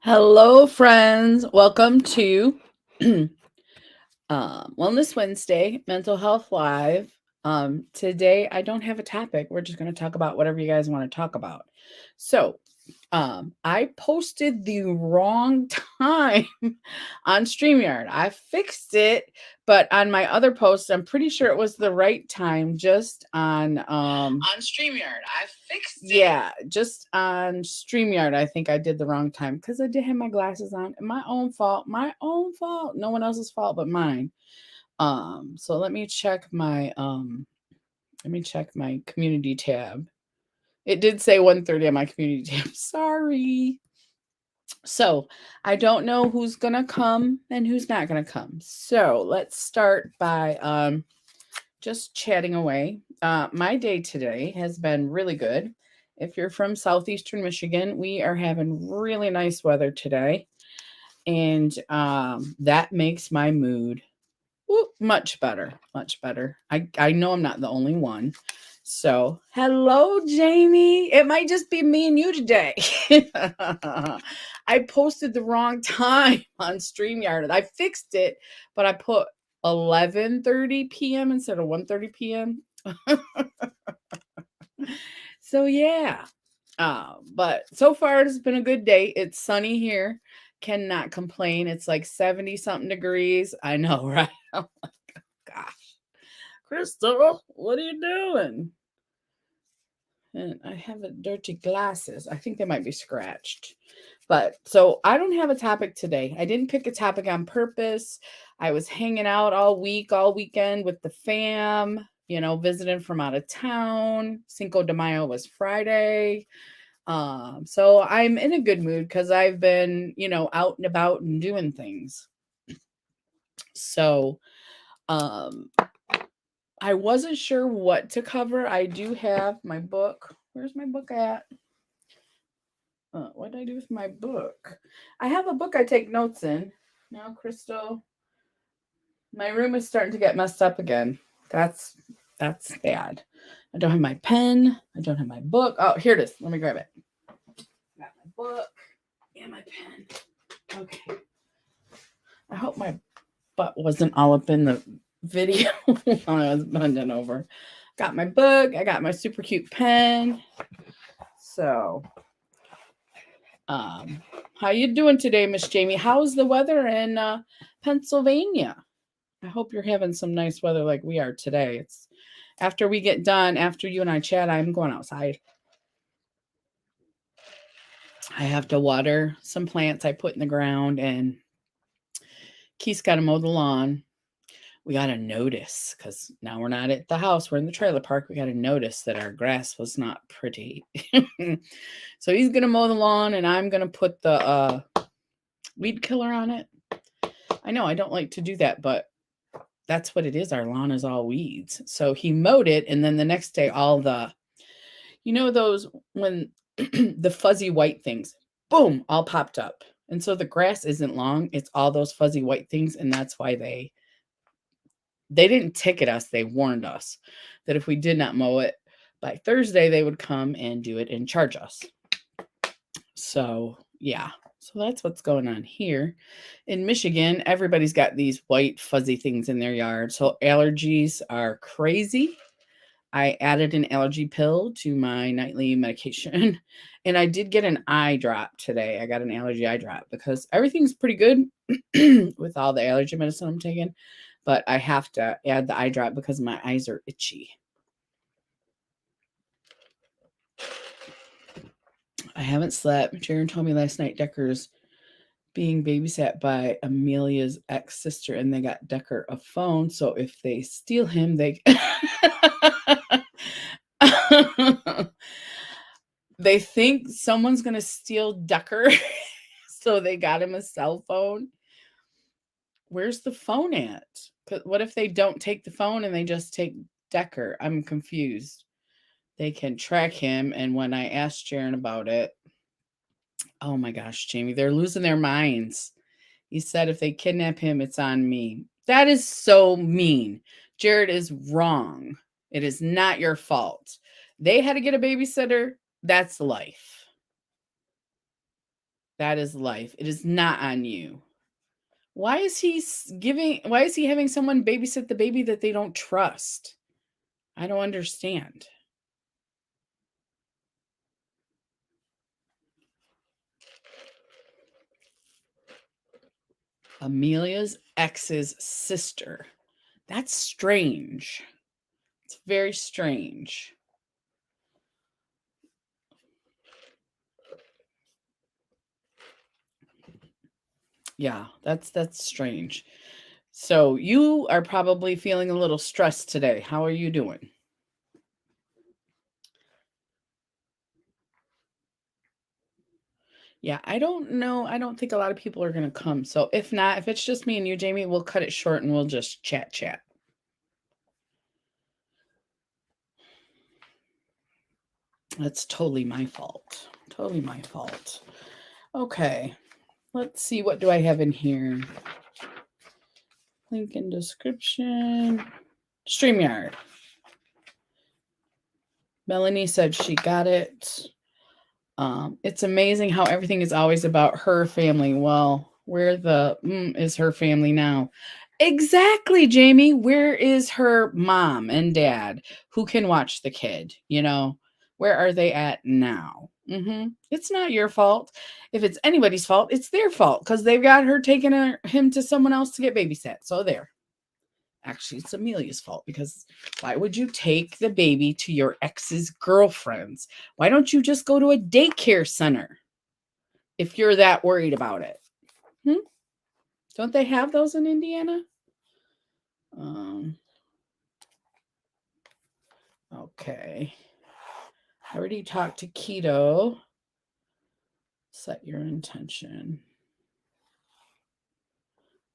Hello, friends. Welcome to Wellness Wednesday, Mental Health Live. Today, I don't have a topic. We're just going to talk about whatever you guys want to talk about. So, I posted the wrong time on StreamYard. I fixed it, but on my other post, I'm pretty sure it was the right time just on StreamYard. I fixed it. yeah, just on StreamYard, I think I did the wrong time because I did have my glasses on. My own fault. My own fault. No one else's fault but mine. So let me check my community tab. It did say 1:30 on my community tab. Sorry. So I don't know who's gonna come and who's not gonna come. So let's start by just chatting away. My day today has been really good. If you're from southeastern Michigan, we are having really nice weather today, and that makes my mood much better. Much better. I know I'm not the only one. So, hello, Jamie. It might just be me and you today. I posted the wrong time on StreamYard. I fixed it, but I put 11:30 p.m. instead of 1:30 p.m. So yeah. But so far it's been a good day. It's sunny here. Cannot complain. It's like 70 something degrees. I know, right? I'm like, oh, gosh. Crystal, what are you doing? And I have dirty glasses. I think they might be scratched. But so I don't have a topic today. I didn't pick a topic on purpose. I was hanging out all week, all weekend with the fam, visiting from out of town. Cinco de Mayo was Friday. So I'm in a good mood because I've been, out and about and doing things. So I wasn't sure what to cover. I do have my book. Where's my book at? What did I do with my book? I have a book I take notes in. Now, Crystal, my room is starting to get messed up again. That's bad. I don't have my pen. I don't have my book. Oh, here it is. Let me grab it. Got my book and my pen. Okay. I hope my butt wasn't all up in the video while I was bending over. Got my book. I got my super cute pen. So, how you doing today, Miss Jamie? How's the weather in Pennsylvania? I hope you're having some nice weather like we are today. It's after we get done, after you and I chat, I'm going outside. I have to water some plants I put in the ground, and Keith's got to mow the lawn. We got to notice because now we're not at the house, we're in the trailer park. We got to notice that our grass was not pretty. So he's going to mow the lawn, and I'm going to put the weed killer on it. I know I don't like to do that, but that's what it is. Our lawn is all weeds. So he mowed it, and then the next day, all the, those when the fuzzy white things, boom, all popped up. And so the grass isn't long. It's all those fuzzy white things, and that's why they didn't ticket us. They warned us that if we did not mow it by Thursday, they would come and do it and charge us. So, yeah. So that's what's going on here. In Michigan, everybody's got these white fuzzy things in their yard. So allergies are crazy. I added an allergy pill to my nightly medication. And I did get an eye drop today. I got an allergy eye drop because everything's pretty good with all the allergy medicine I'm taking. But I have to add the eye drop because my eyes are itchy. I haven't slept. Jaron told me last night Decker's being babysat by Amelia's ex-sister, and they got Decker a phone. So if they steal him, they they think someone's gonna steal Decker, so they got him a cell phone. Where's the phone at? What if they don't take the phone and they just take Decker? I'm confused. They can track him, and when I asked Jaron about it, oh my gosh, Jamie, they're losing their minds. He said if they kidnap him, it's on me. That is so mean. Jared is wrong. It is not your fault. They had to get a babysitter. That's life. That is life. It is not on you. Why is why is he having someone babysit the baby that they don't trust? I don't understand. Amelia's ex's sister. That's strange. It's very strange. Yeah, that's strange. So you are probably feeling a little stressed today. How are you doing? Yeah, I don't know. I don't think a lot of people are going to come. So if not, if it's just me and you, Jamie, we'll cut it short and we'll just chat. That's totally my fault. Totally my fault. Okay. Let's see. What do I have in here? Link in description. StreamYard. Melanie said she got it. It's amazing how everything is always about her family. Well, where the is her family now? Exactly, Jamie. Where is her mom and dad who can watch the kid? Where are they at now? It's not your fault. If it's anybody's fault, it's their fault because they've got her taking him to someone else to get babysat. So there. Actually, it's Amelia's fault because why would you take the baby to your ex's girlfriend's? Why don't you just go to a daycare center if you're that worried about it? Don't they have those in Indiana? Okay. I already talked to Keto. Set your intention.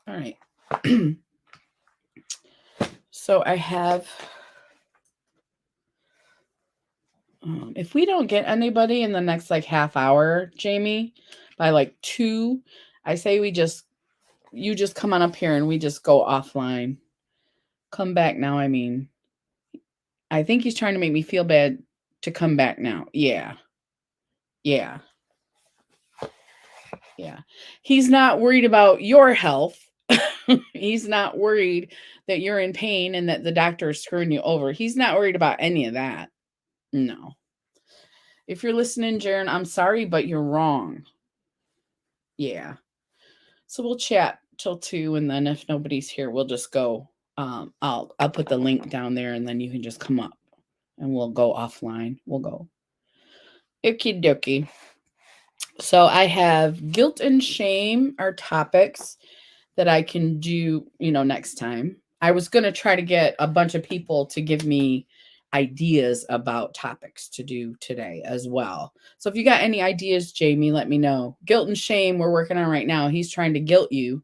All right. So I have, if we don't get anybody in the next half hour, Jamie, by 2, I say you just come on up here and we just go offline. Come back now. I mean, I think he's trying to make me feel bad to come back now. Yeah. He's not worried about your health. He's not worried that you're in pain and that the doctor is screwing you over. He's not worried about any of that. No. If you're listening, Jaren, I'm sorry, but you're wrong. Yeah. So we'll chat till 2, and then if nobody's here, we'll just go. I'll put the link down there, and then you can just come up, and we'll go offline. We'll go. Okie dokie. So I have guilt and shame are topics that I can do, next time. I was going to try to get a bunch of people to give me ideas about topics to do today as well. So if you got any ideas, Jamie, let me know. Guilt and shame we're working on right now. He's trying to guilt you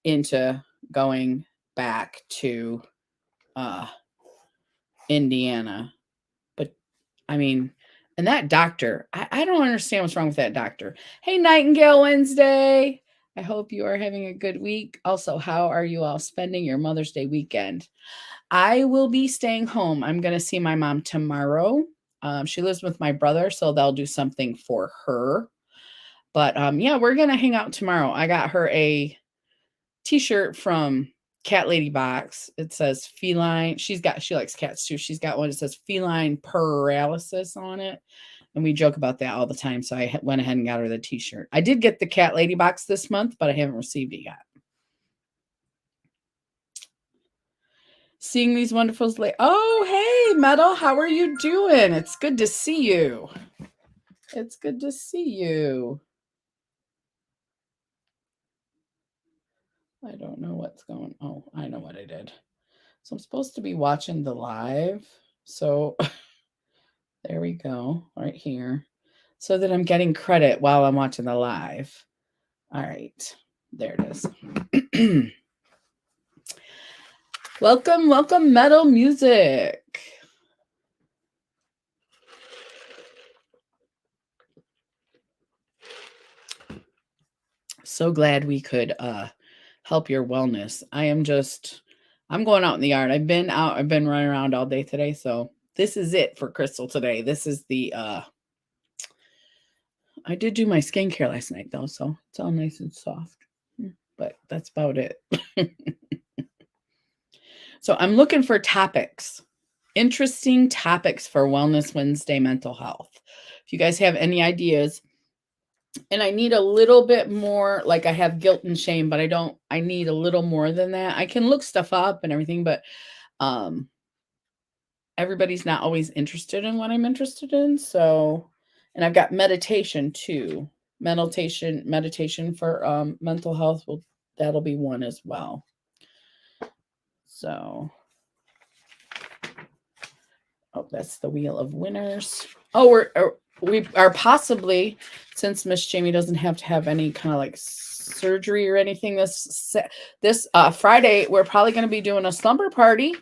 into going back to Indiana. But I mean, and that doctor, I don't understand what's wrong with that doctor. Hey, Nightingale Wednesday. I hope you are having a good week. Also, how are you all spending your Mother's Day weekend? I will be staying home. I'm going to see my mom tomorrow. She lives with my brother, so they'll do something for her. But yeah, we're going to hang out tomorrow. I got her a t-shirt from Cat Lady Box. It says feline. She likes cats too. She's got one that says feline paralysis on it. And we joke about that all the time. So I went ahead and got her the t-shirt. I did get the Cat Lady Box this month, but I haven't received it yet. Seeing these wonderfuls oh, hey, Metal, how are you doing? It's good to see you. It's good to see you. I don't know what's going on. Oh, I know what I did. So I'm supposed to be watching the live. So there we go, right here. So that I'm getting credit while I'm watching the live. All right, there it is. Welcome, Metal Music. So glad we could help your wellness. I'm going out in the yard. I've been running around all day today. So this is it for Crystal today. This is the I did do my skincare last night though, so it's all nice and soft. But that's about it. So I'm looking for topics, interesting topics for Wellness Wednesday mental health. If you guys have any ideas, and I need a little bit more, like I have guilt and shame, but I need a little more than that. I can look stuff up and everything, but everybody's not always interested in what I'm interested in. So, and I've got meditation too. Meditation for mental health. That'll be one as well. So, oh, that's the Wheel of Winners. Oh, we are possibly, since Miss Jamie doesn't have to have any kind of like surgery or anything this Friday, we're probably going to be doing a slumber party.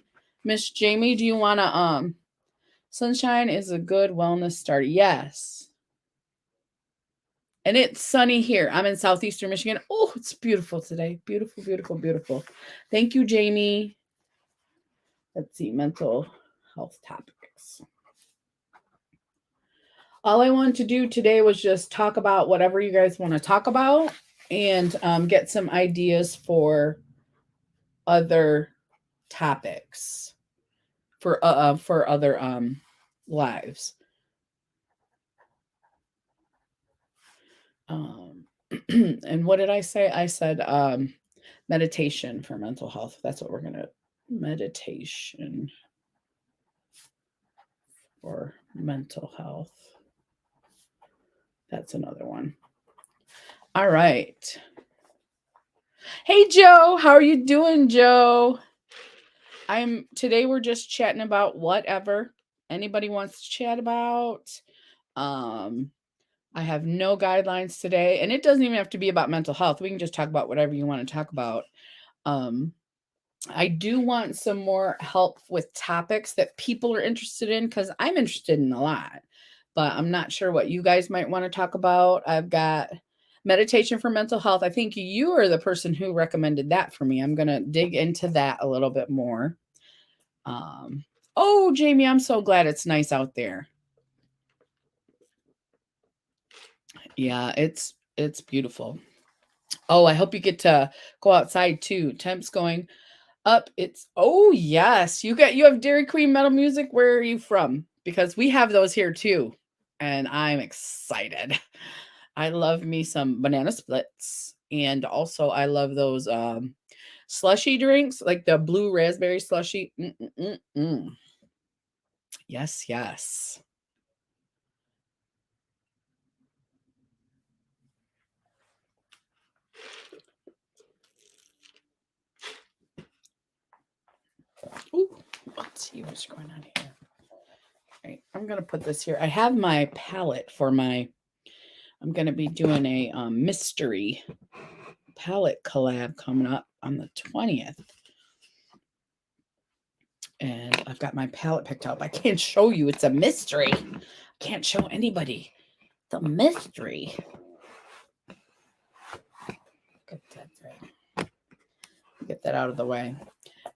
Miss Jamie, do you want to sunshine is a good wellness start? Yes. And it's sunny here. I'm in southeastern Michigan. Oh, it's beautiful today. Beautiful, beautiful, beautiful. Thank you, Jamie. Let's see, mental health topics. All I wanted to do today was just talk about whatever you guys want to talk about and get some ideas for other topics for other lives. And what did I say? I said meditation for mental health. That's what we're going to meditation for mental health. That's another one. All right. Hey, Joe. How are you doing, Joe? Today we're just chatting about whatever anybody wants to chat about. I have no guidelines today, and it doesn't even have to be about mental health. We can just talk about whatever you want to talk about. I do want some more help with topics that people are interested in, because I'm interested in a lot, but I'm not sure what you guys might want to talk about. I've got meditation for mental health. I think you are the person who recommended that for me. I'm going to dig into that a little bit more. Oh, Jamie, I'm so glad it's nice out there. Yeah, it's beautiful. Oh, I hope you get to go outside too. Temps going up. Oh yes, you have Dairy Queen metal music. Where are you from? Because we have those here too, and I'm excited. I love me some banana splits, and also I love those slushy drinks, like the blue raspberry slushy. Yes, yes. Ooh, let's see what's going on here. All right, I'm gonna put this here. I have my palette for I'm gonna be doing a mystery palette collab coming up on the 20th. And I've got my palette picked up. I can't show you. It's a mystery. I can't show anybody the mystery. Get that out of the way.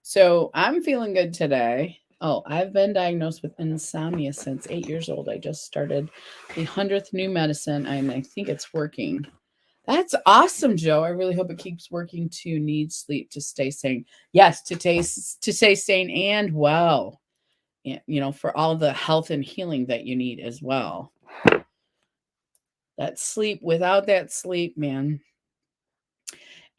So I'm feeling good today. Oh, I've been diagnosed with insomnia since 8 years old. I just started the 100th new medicine, and I think it's working. That's awesome, Joe. I really hope it keeps working too. Need sleep to stay sane. Yes, to stay sane and well. For all the health and healing that you need as well. That sleep, without that sleep, man.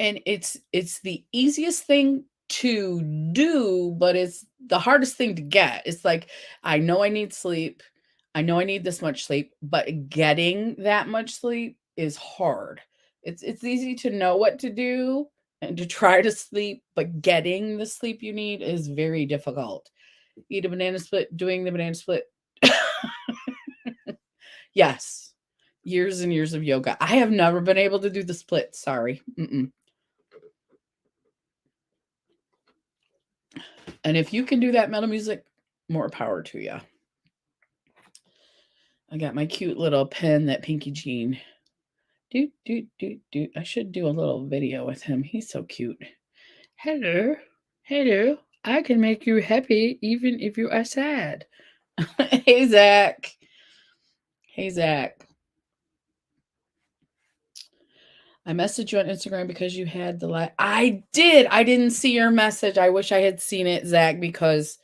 And it's the easiest thing to do, but it's the hardest thing to get. It's like, I know I need sleep. I know I need this much sleep, but getting that much sleep is hard. It's easy to know what to do and to try to sleep, but getting the sleep you need is very difficult. Eat a banana split, doing the banana split. Yes. Years and years of yoga. I have never been able to do the split. Sorry. And if you can do that metal music, more power to you. I got my cute little pen that Pinky Jean. I should do a little video with him. He's so cute. Hello. I can make you happy even if you are sad. Hey, Zach. I messaged you on Instagram because you had the I did. I didn't see your message. I wish I had seen it, Zach, because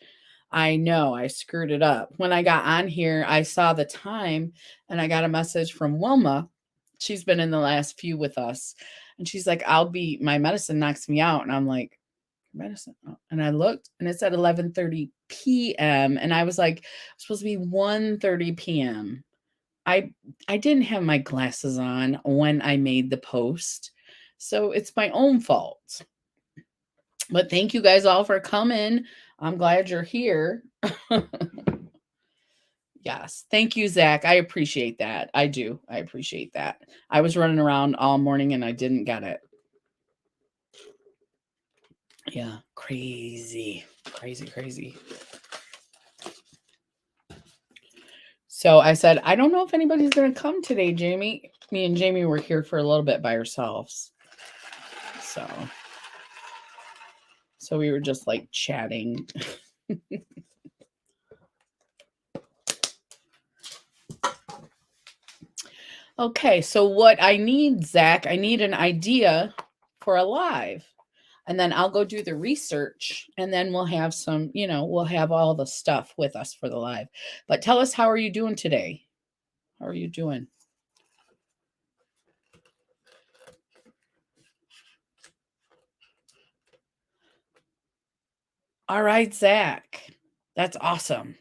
I know I screwed it up. When I got on here, I saw the time and I got a message from Wilma. She's been in the last few with us. And she's like, my medicine knocks me out. And I'm like, medicine. Oh. And I looked and it said 11:30 p.m. And I was like, it's supposed to be 1:30 p.m. I didn't have my glasses on when I made the post. So it's my own fault. But thank you guys all for coming. I'm glad you're here. Yes. Thank you, Zach. I appreciate that. I do. I appreciate that. I was running around all morning and I didn't get it. Yeah. Crazy. Crazy, crazy. So I said, I don't know if anybody's going to come today, Jamie. Me and Jamie were here for a little bit by ourselves. So we were just like chatting. Okay, so what I need, Zach, I need an idea for a live. And then I'll go do the research and then we'll have some, we'll have all the stuff with us for the live. But tell us, how are you doing today? How are you doing? All right, Zach. That's awesome.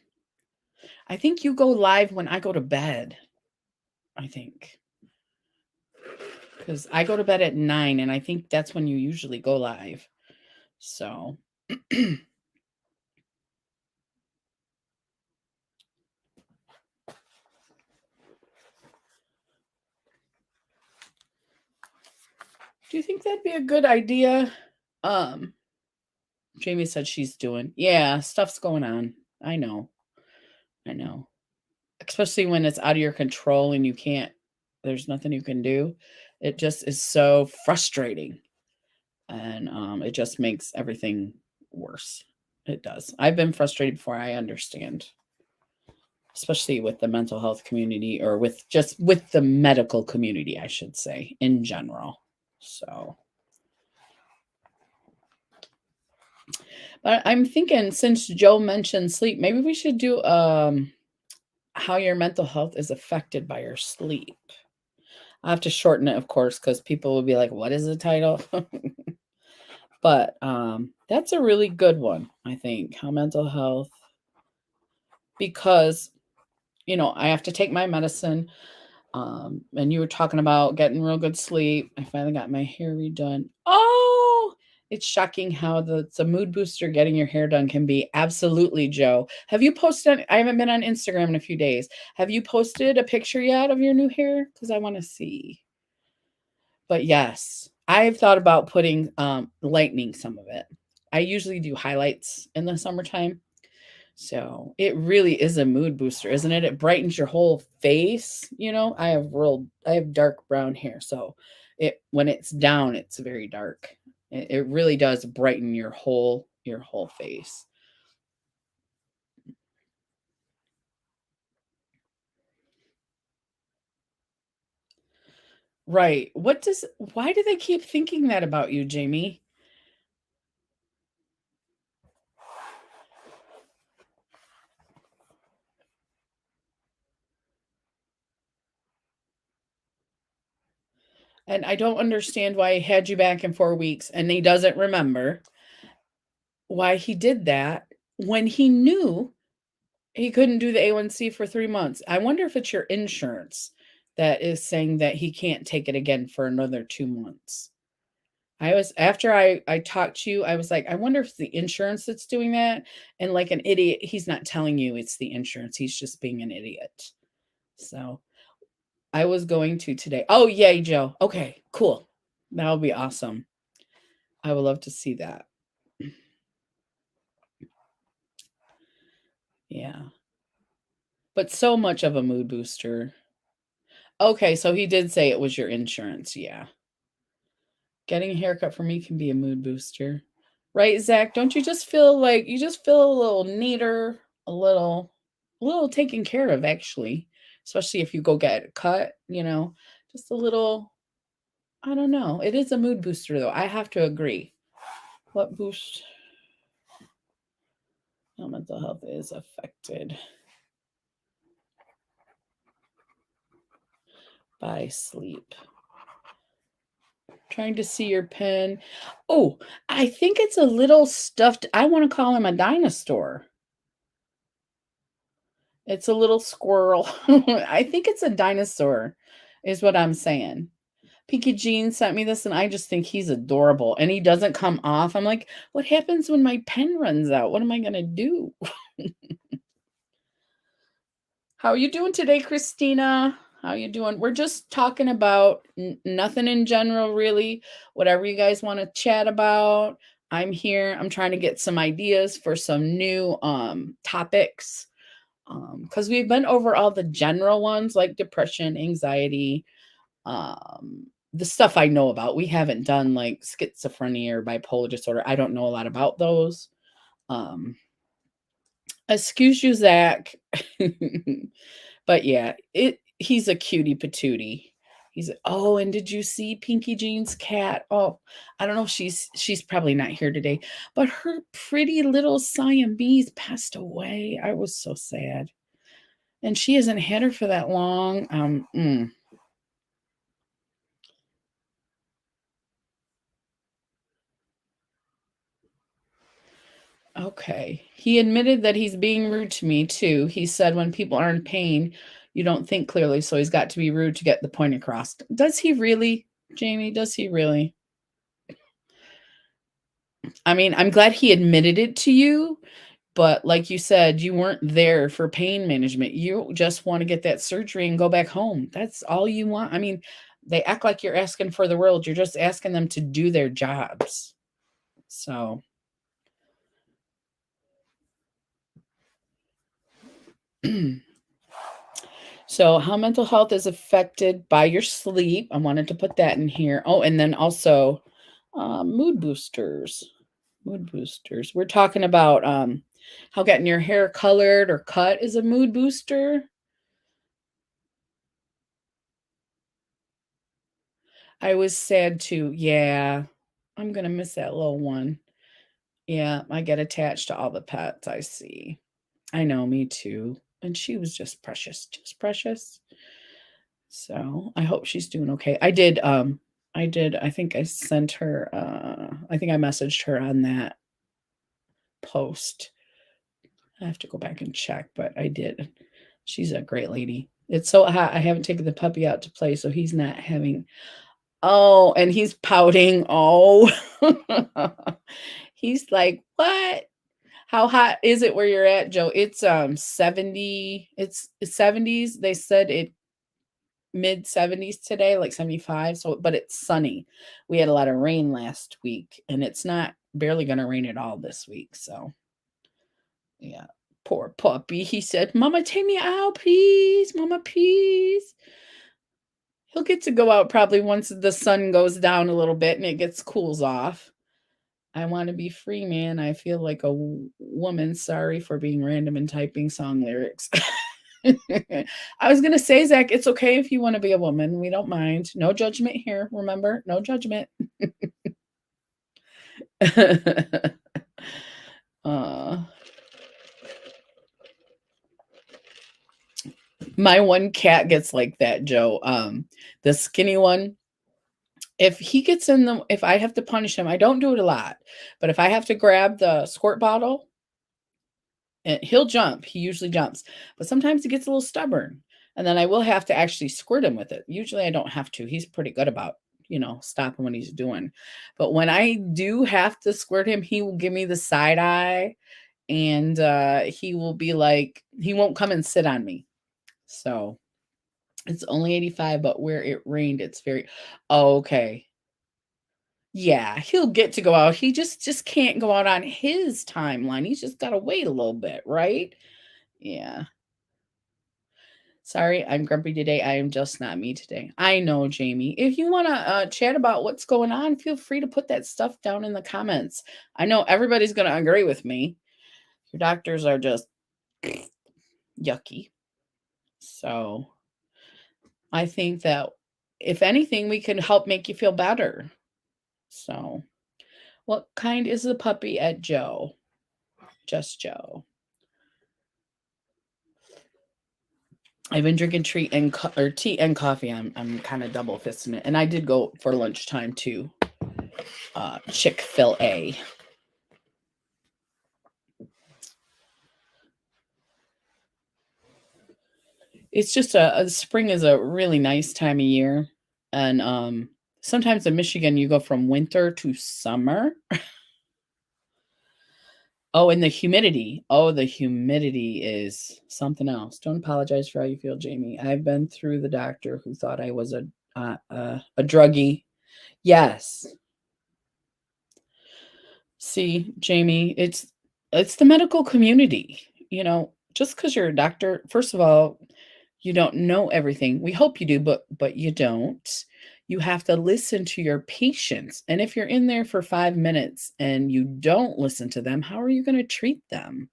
I think you go live when I go to bed. I think. Because I go to bed at 9 and I think that's when you usually go live. So. Do you think that'd be a good idea? Jamie said she's doing. Yeah, stuff's going on. I know. Especially when it's out of your control and there's nothing you can do. It just is so frustrating. And it just makes everything worse. It does. I've been frustrated before. I understand. Especially with the mental health community or with the medical community, I should say, in general. So. But I'm thinking, since Joe mentioned sleep, maybe we should do how your mental health is affected by your sleep. I have to shorten it, of course, because people will be like, what is the title? But that's a really good one, I think. How mental health, because, I have to take my medicine. And you were talking about getting real good sleep. I finally got my hair redone. Oh, it's shocking how it's a mood booster getting your hair done can be. Absolutely, Joe. Have you posted? I haven't been on Instagram in a few days. Have you posted a picture yet of your new hair? Because I want to see. But yes, I've thought about putting lightening some of it. I usually do highlights in the summertime. So it really is a mood booster, isn't it? It brightens your whole face. I have dark brown hair. So when it's down, it's very dark. It really does brighten your whole face. Right. Why do they keep thinking that about you, Jamie? And I don't understand why he had you back in 4 weeks and he doesn't remember why he did that when he knew he couldn't do the A1C for 3 months. I wonder if it's your insurance that is saying that he can't take it again for another 2 months. After I talked to you, I was like, I wonder if it's the insurance that's doing that. And like an idiot, he's not telling you it's the insurance. He's just being an idiot. So I was going to today. Oh, yay, Joe. Okay, cool. That would be awesome. I would love to see that. Yeah. But so much of a mood booster. Okay, so he did say it was your insurance. Yeah. Getting a haircut for me can be a mood booster. Right, Zach? Don't you just feel like you just feel a little neater, a little taken care of, actually, especially if you go get a cut, just a little. I don't know. It is a mood booster, though. I have to agree. What boost? How mental health is affected by sleep. Trying to see your pen. Oh, I think it's a little stuffed. I want to call him a dinosaur. It's a little squirrel. I think it's a dinosaur, is what I'm saying. Pinky Jean sent me this, and I just think he's adorable. And he doesn't come off. I'm like, what happens when my pen runs out? What am I going to do? How are you doing today, Christina? How you doing? We're just talking about nothing in general, really. Whatever you guys want to chat about, I'm here. I'm trying to get some ideas for some new topics. Because we've been over all the general ones like depression, anxiety, the stuff I know about. We haven't done like schizophrenia or bipolar disorder. I don't know a lot about those. Excuse you, Zach. But yeah, he's a cutie patootie. And did you see Pinky Jean's cat? Oh, I don't know if she's probably not here today, but her pretty little Siamese passed away. I was so sad. And she hasn't had her for that long. Okay. He admitted that he's being rude to me too. He said when people are in pain, you don't think clearly, so he's got to be rude to get the point across. Does he really, Jamie? Does he really? I mean, I'm glad he admitted it to you, but like you said, you weren't there for pain management. You just want to get that surgery and go back home. That's all you want. I mean, they act like you're asking for the world. You're just asking them to do their jobs. So So, how mental health is affected by your sleep. I wanted to put that in here. Oh, and then also mood boosters. Mood boosters. We're talking about how getting your hair colored or cut is a mood booster. I was sad too. Yeah, I'm going to miss that little one. Yeah, I get attached to all the pets I see. I know, me too. And she was just precious, just precious. So I hope she's doing okay. I think I sent her, I think I messaged her on that post. I have to go back and check, but I did. She's a great lady. It's so hot. I haven't taken the puppy out to play, so he's not having. Oh, and he's pouting. Oh, he's like, what? How hot is it where you're at, Joe? It's 70. It's 70s. They said it mid 70s today, like 75. So, but it's sunny. We had a lot of rain last week, and it's not barely going to rain at all this week. So, yeah, poor puppy. He said, Mama, take me out, please. Mama, please. He'll get to go out probably once the sun goes down a little bit and it gets cools off. I want to be free, man. I feel like a woman. Sorry for being random and typing song lyrics. I was going to say, Zach, it's okay if you want to be a woman. We don't mind. No judgment here. Remember, no judgment. My one cat gets like that, Joe. The skinny one. If I have to punish him, I don't do it a lot, but if I have to grab the squirt bottle, and he'll jump. He usually jumps, but sometimes he gets a little stubborn, and then I will have to actually squirt him with it. Usually I don't have to. He's pretty good about, stopping what he's doing. But when I do have to squirt him, he will give me the side eye, and he will be like, he won't come and sit on me. So it's only 85, but where it rained, it's very okay. Yeah, he'll get to go out. He just can't go out on his timeline. He's just gotta wait a little bit, right? Yeah. Sorry, I'm grumpy today. I am just not me today. I know, Jamie. If you want to chat about what's going on, feel free to put that stuff down in the comments. I know everybody's going to agree with me. Your doctors are just yucky. So I think that if anything, we can help make you feel better. So, what kind is the puppy at Joe? Just Joe. I've been drinking tea and coffee. I'm kind of double fisting it, and I did go for lunchtime to Chick-fil-A. It's just a spring is a really nice time of year, and sometimes in Michigan you go from winter to summer. Oh, and the humidity. Oh, the humidity is something else. Don't apologize for how you feel, Jamie. I've been through the doctor who thought I was a druggie. Yes. See, Jamie, it's the medical community. Just because you're a doctor, first of all, you don't know everything. We hope you do, but you don't. You have to listen to your patients. And if you're in there for 5 minutes and you don't listen to them, how are you going to treat them?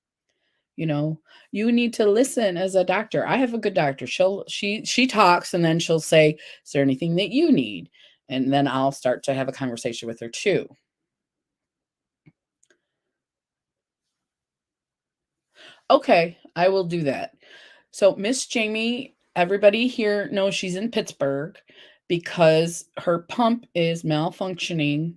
You need to listen as a doctor. I have a good doctor. She talks and then she'll say, "Is there anything that you need?" And then I'll start to have a conversation with her too. Okay, I will do that. So Miss Jamie, everybody here knows she's in Pittsburgh because her pump is malfunctioning.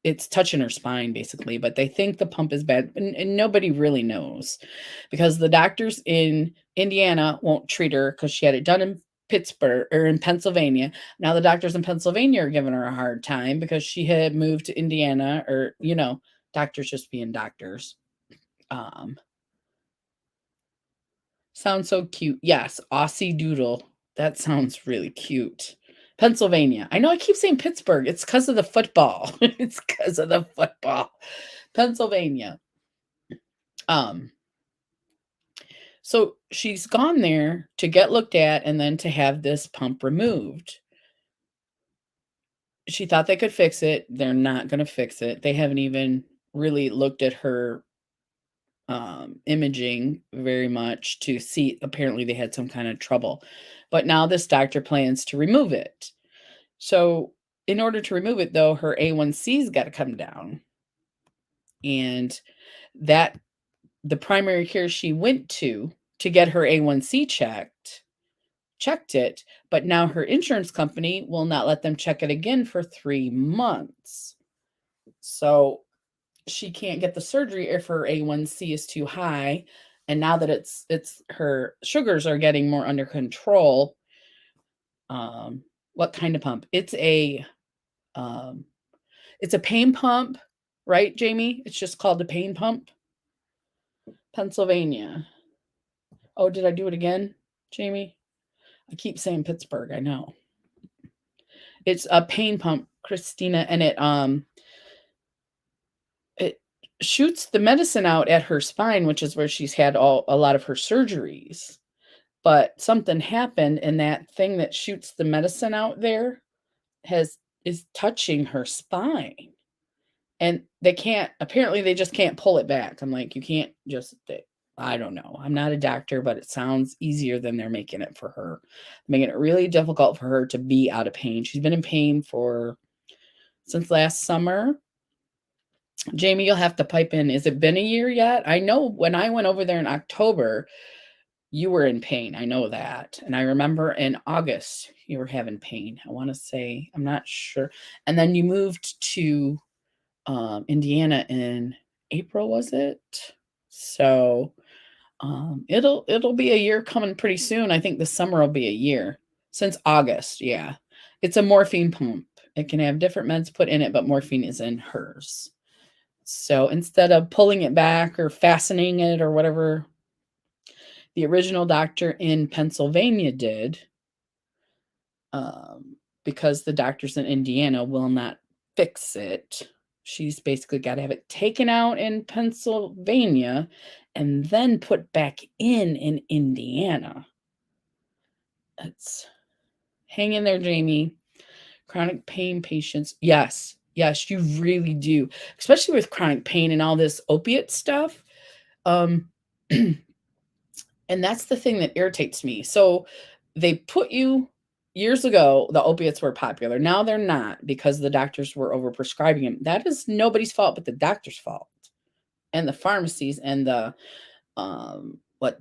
It's touching her spine basically, but they think the pump is bad, and nobody really knows because the doctors in Indiana won't treat her because she had it done in Pittsburgh or in Pennsylvania. Now the doctors in Pennsylvania are giving her a hard time because she had moved to Indiana, or doctors just being doctors. Um, Sounds so cute. Yes, Aussie Doodle. That sounds really cute. Pennsylvania. I know I keep saying Pittsburgh. It's because of the football. It's because of the football. Pennsylvania. So she's gone there to get looked at and then to have this pump removed. She thought they could fix it. They're not going to fix it. They haven't even really looked at her imaging very much to see. Apparently they had some kind of trouble, but now this doctor plans to remove it. So in order to remove it, though, her A1C's got to come down, and that the primary care she went to get her A1C checked it, but now her insurance company will not let them check it again for 3 months. So she can't get the surgery if her A1C is too high. And now that it's her sugars are getting more under control. What kind of pump? It's a pain pump, right, Jamie? It's just called a pain pump. Pennsylvania. Oh, did I do it again, Jamie? I keep saying Pittsburgh, I know. It's a pain pump, Christina, and it shoots the medicine out at her spine, which is where she's had a lot of her surgeries. But something happened, and that thing that shoots the medicine out there is touching her spine. And apparently they just can't pull it back. I'm like, you can't just, I don't know. I'm not a doctor, but it sounds easier than they're making it for her. Making it really difficult for her to be out of pain. She's been in pain since last summer. Jamie, you'll have to pipe in. Has it been a year yet? I know when I went over there in October, you were in pain. I know that. And I remember in August, you were having pain. I want to say, I'm not sure. And then you moved to Indiana in April, was it? So it'll be a year coming pretty soon. I think the summer will be a year since August. Yeah. It's a morphine pump. It can have different meds put in it, but morphine is in hers. So instead of pulling it back or fastening it or whatever the original doctor in Pennsylvania did, because the doctors in Indiana will not fix it, she's basically got to have it taken out in Pennsylvania and then put back in Indiana. Let's hang in there, Jamie. Chronic pain patients. Yes, you really do, especially with chronic pain and all this opiate stuff. And that's the thing that irritates me. So they put you years ago, the opiates were popular. Now they're not because the doctors were overprescribing them. That is nobody's fault but the doctor's fault and the pharmacies and the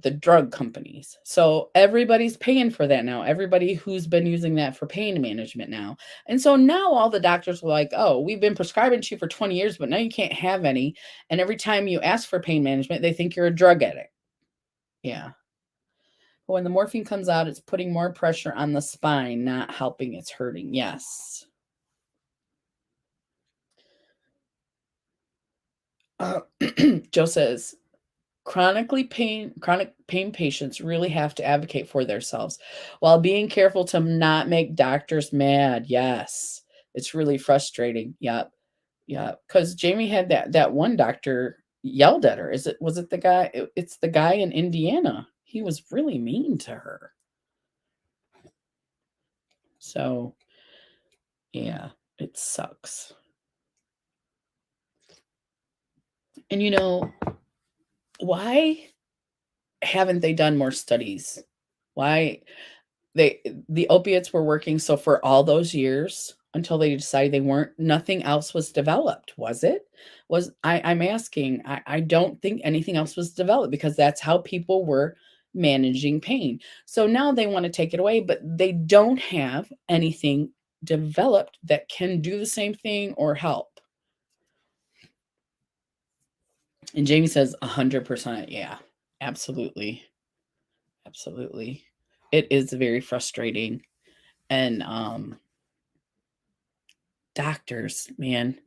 the drug companies. So everybody's paying for that now. Everybody who's been using that for pain management now. And so now all the doctors were like, "Oh, we've been prescribing to you for 20 years, but now you can't have any." And every time you ask for pain management, they think you're a drug addict. Yeah. But when the morphine comes out, it's putting more pressure on the spine, not helping, it's hurting. Yes. Joe says, chronic pain patients really have to advocate for themselves while being careful to not make doctors mad. Yes. It's really frustrating. Yep. Yeah. Because Jamie had that one doctor yelled at her. Was it the guy? It's the guy in Indiana. He was really mean to her. So yeah, it sucks. And why haven't they done more studies? Why the opiates were working so for all those years until they decided they weren't, nothing else was developed, was it? I'm asking, I don't think anything else was developed because that's how people were managing pain. So now they want to take it away, but they don't have anything developed that can do the same thing or help. And Jamie says 100%. Yeah, absolutely. Absolutely. It is very frustrating. And doctors, man,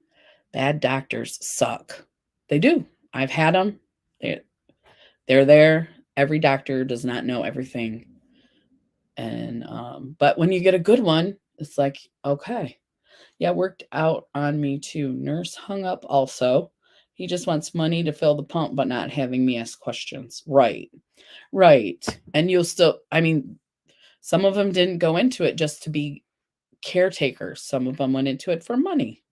bad doctors suck. They do. I've had them. They're there. Every doctor does not know everything. And but when you get a good one, it's like, okay. Yeah, worked out on me too. Nurse hung up also. He just wants money to fill the pump, but not having me ask questions. Right. Right. And you'll still, I mean, some of them didn't go into it just to be caretakers. Some of them went into it for money.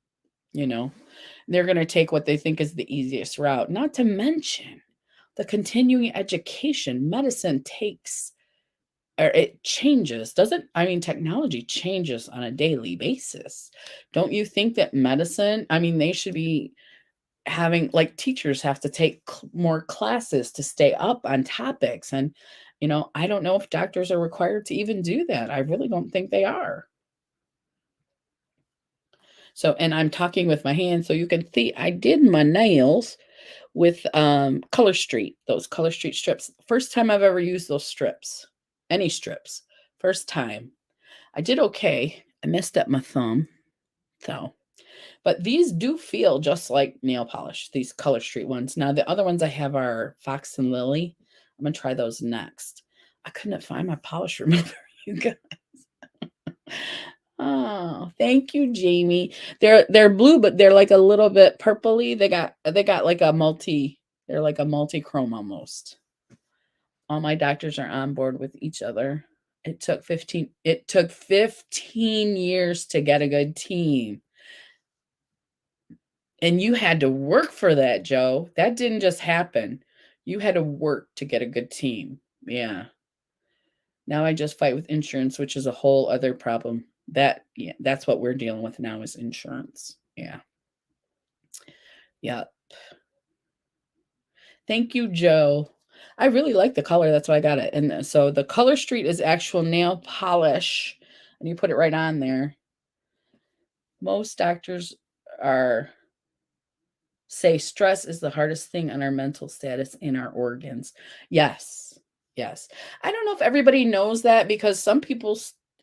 They're going to take what they think is the easiest route. Not to mention the continuing education medicine takes, or it changes, doesn't, I mean, technology changes on a daily basis. Don't you think that medicine, I mean, they should be having, like, teachers have to take more classes to stay up on topics. And, I don't know if doctors are required to even do that. I really don't think they are. So, and I'm talking with my hands, so you can see I did my nails with Color Street, those Color Street strips. First time I've ever used those strips, any strips. First time. I did okay. I messed up my thumb, so. But these do feel just like nail polish, these Color Street ones. Now, the other ones I have are Fox and Lily. I'm going to try those next. I couldn't find my polish remover, you guys. Oh, thank you, Jamie. They're blue, but they're like a little bit purpley. They got like they're like a multi-chrome almost. All my doctors are on board with each other. It took 15 years to get a good team. And you had to work for that, Joe. That didn't just happen. You had to work to get a good team. Yeah. Now I just fight with insurance, which is a whole other problem. That's what we're dealing with now is insurance. Yeah. Yep. Thank you, Joe. I really like the color. That's why I got it. And so the Color Street is actual nail polish, and you put it right on there. Most doctors say stress is the hardest thing on our mental status in our organs. Yes. Yes. I don't know if everybody knows that because some people,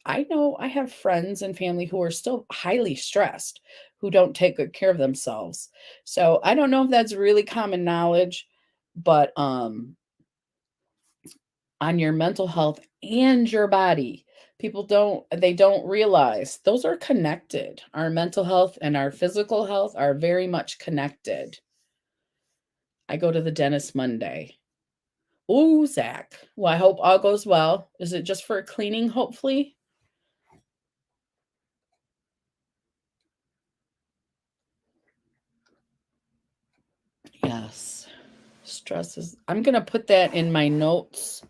I know I have friends and family who are still highly stressed, who don't take good care of themselves. So I don't know if that's really common knowledge, but on your mental health and your body, people don't realize those are connected. Our mental health and our physical health are very much connected. I go to the dentist Monday. Ooh, Zach. Well, I hope all goes well. Is it just for cleaning, hopefully? Yes. Stress is, I'm going to put that in my notes,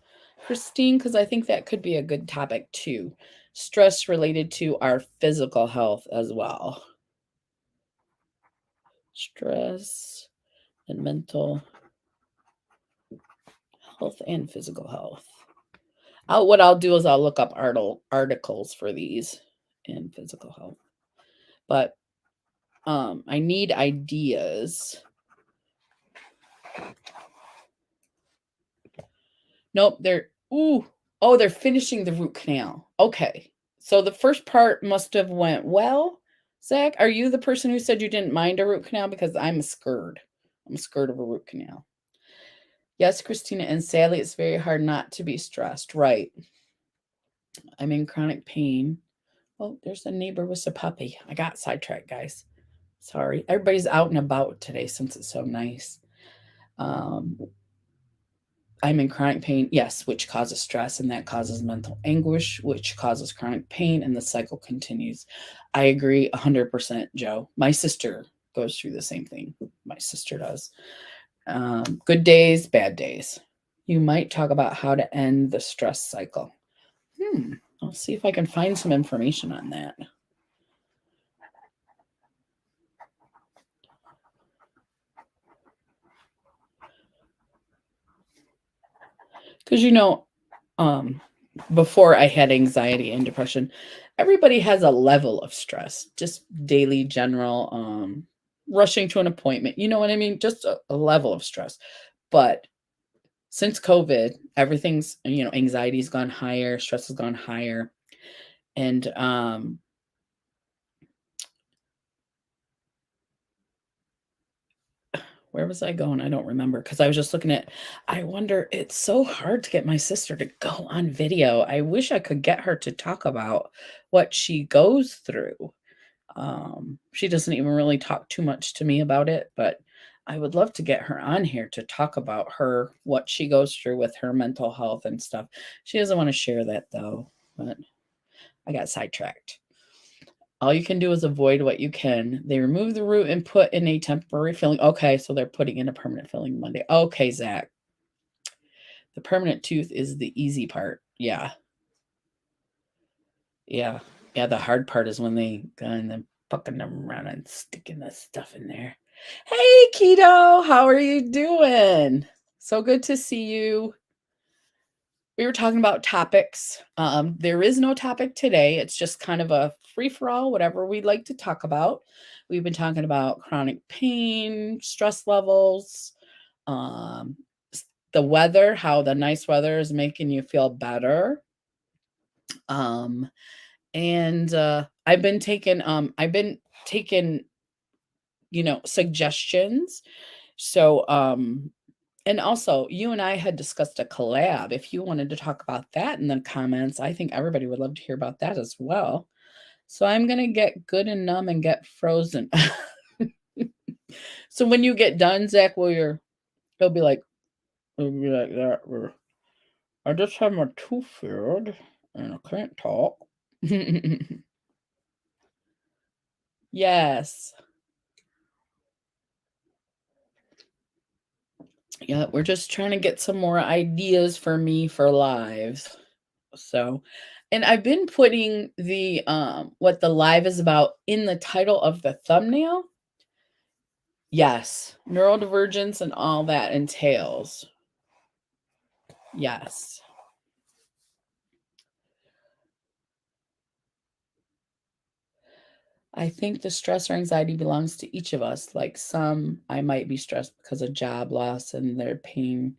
Christine, because I think that could be a good topic too. stress related to our physical health as well. Stress and mental health and physical health. What I'll do is I'll look up articles for these in physical health. But I need ideas. Nope, they're finishing the root canal. Okay. So the first part must have went well. Zach, are you the person who said you didn't mind a root canal? Because I'm scared. I'm scared of a root canal. Yes, Christina, and sadly, it's very hard not to be stressed. Right. I'm in chronic pain. Oh, there's a neighbor with a puppy. I got sidetracked, guys. Sorry. Everybody's out and about today since it's so nice. I'm in chronic pain, yes, which causes stress, and that causes mental anguish, which causes chronic pain, and the cycle continues. I agree 100%, Joe. My sister goes through the same thing. My sister does. Good days, bad days. You might talk about how to end the stress cycle. I'll see if I can find some information on that. Because, before I had anxiety and depression, everybody has a level of stress, just daily, general, rushing to an appointment. You know what I mean? Just a level of stress. But since COVID, everything's, anxiety's gone higher, stress has gone higher. And where was I going? I don't remember, because I was just looking at, I wonder, it's so hard to get my sister to go on video. I wish I could get her to talk about what she goes through. She doesn't even really talk too much to me about it, but I would love to get her on here to talk about what she goes through with her mental health and stuff. She doesn't want to share that though, but I got sidetracked. All you can do is avoid what you can. They remove the root and put in a temporary filling. Okay, so they're putting in a permanent filling Monday. Okay, Zach. The permanent tooth is the easy part. Yeah. Yeah. Yeah, the hard part is when they go and then fucking them around and sticking the stuff in there. Hey, Keto, how are you doing? So good to see you. We were talking about topics. There is no topic today. It's just kind of a free-for-all, whatever we'd like to talk about. We've been talking about chronic pain, stress levels, the weather, how the nice weather is making you feel better. And I've been taking suggestions. So and also, you and I had discussed a collab. If you wanted to talk about that in the comments, I think everybody would love to hear about that as well. So I'm going to get good and numb and get frozen. So when you get done, Zach, it'll be like that. I just have my tooth filled and I can't talk. Yes. Yeah, we're just trying to get some more ideas for me for lives. So, and I've been putting the what the live is about in the title of the thumbnail. Yes, neurodivergence and all that entails. Yes. I think the stress or anxiety belongs to each of us. Like I might be stressed because of job loss and their pain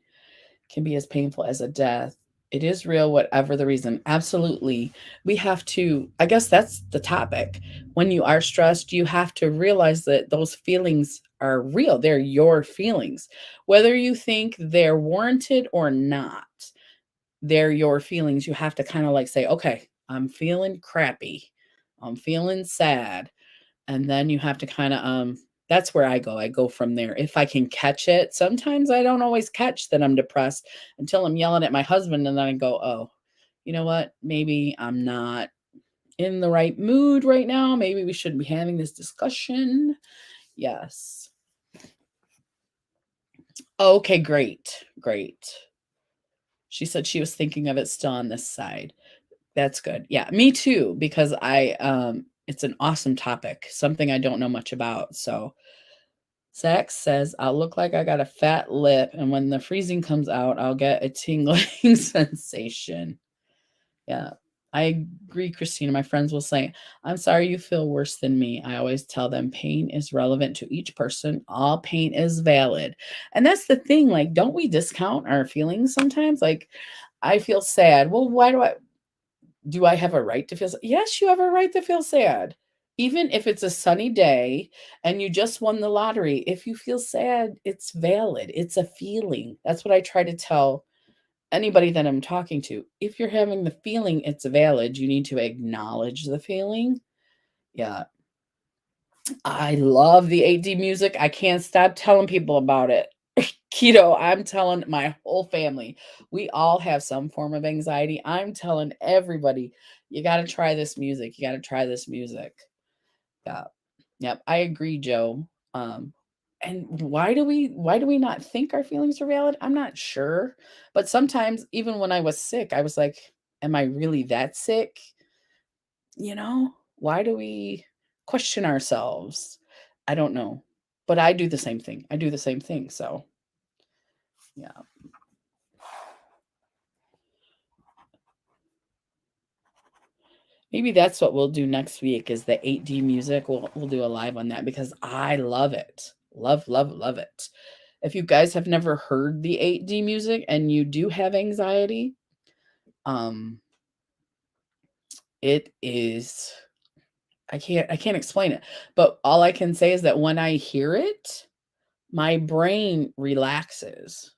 can be as painful as a death. It is real, whatever the reason. Absolutely. We have to, I guess that's the topic. When you are stressed, you have to realize that those feelings are real. They're your feelings. Whether you think they're warranted or not, they're your feelings. You have to kind of like say, okay, I'm feeling crappy. I'm feeling sad. And then you have to kind of that's where I go from there. If I can catch it. Sometimes I don't always catch that I'm depressed until I'm yelling at my husband, and then I go, oh, you know what, maybe I'm not in the right mood right now. Maybe we shouldn't be having this discussion. Yes. Okay, great. She said she was thinking of it still on this side. That's good. Yeah, me too, because it's an awesome topic, something I don't know much about. So Zach says, I'll look like I got a fat lip, and when the freezing comes out, I'll get a tingling sensation. Yeah, I agree, Christina. My friends will say, I'm sorry you feel worse than me. I always tell them pain is relevant to each person. All pain is valid. And that's the thing. Like, don't we discount our feelings sometimes? Like, I feel sad. Well, why do I have a right to feel sad? Yes, you have a right to feel sad. Even if it's a sunny day and you just won the lottery, if you feel sad, it's valid. It's a feeling. That's what I try to tell anybody that I'm talking to. If you're having the feeling, it's valid. You need to acknowledge the feeling. Yeah. I love the 8D music. I can't stop telling people about it. Keto, I'm telling my whole family. We all have some form of anxiety. I'm telling everybody, you got to try this music. You got to try this music. Yeah. Yep. I agree, Joe. And why do we not think our feelings are valid? I'm not sure. But sometimes even when I was sick, I was like, am I really that sick? Why do we question ourselves? I don't know. But I do the same thing. I do the same thing. So, yeah. Maybe that's what we'll do next week is the 8D music. We'll do a live on that because I love it. Love, love, love it. If you guys have never heard the 8D music and you do have anxiety, it is I can't explain it. But all I can say is that when I hear it, my brain relaxes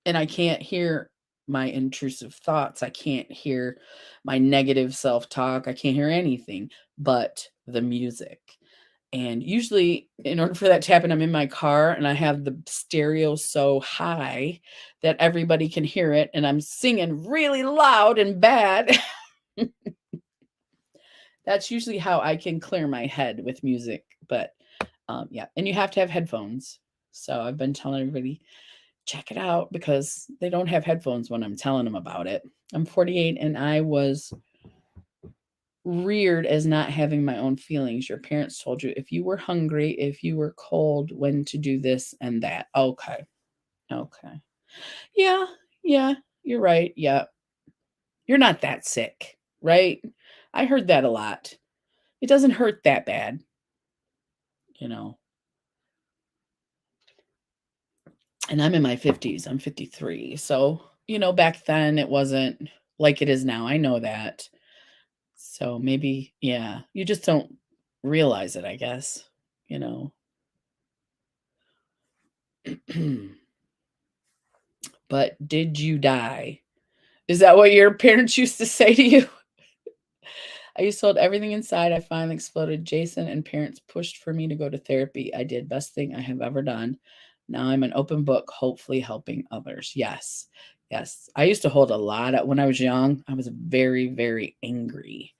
and I can't hear my intrusive thoughts. I can't hear my negative self-talk. I can't hear anything but the music. And usually, in order for that to happen, I'm in my car and I have the stereo so high that everybody can hear it. And I'm singing really loud and bad. That's usually how I can clear my head with music. But yeah, and you have to have headphones. So I've been telling everybody, check it out because they don't have headphones when I'm telling them about it. I'm 48 and I was reared as not having my own feelings. Your parents told you if you were hungry, if you were cold, when to do this and that. Okay. Okay. Yeah. Yeah. You're right. Yeah. You're not that sick, right? I heard that a lot. It doesn't hurt that bad, you know. And I'm in my 50s. I'm 53. So, back then it wasn't like it is now. I know that. So maybe, yeah, you just don't realize it, I guess, you know. But did you die? Is that what your parents used to say to you? I used to hold everything inside. I finally exploded. Jason and parents pushed for me to go to therapy. I did best thing I have ever done. Now I'm an open book, hopefully helping others. Yes. Yes. I used to hold a lot of, when I was young, I was very, very angry.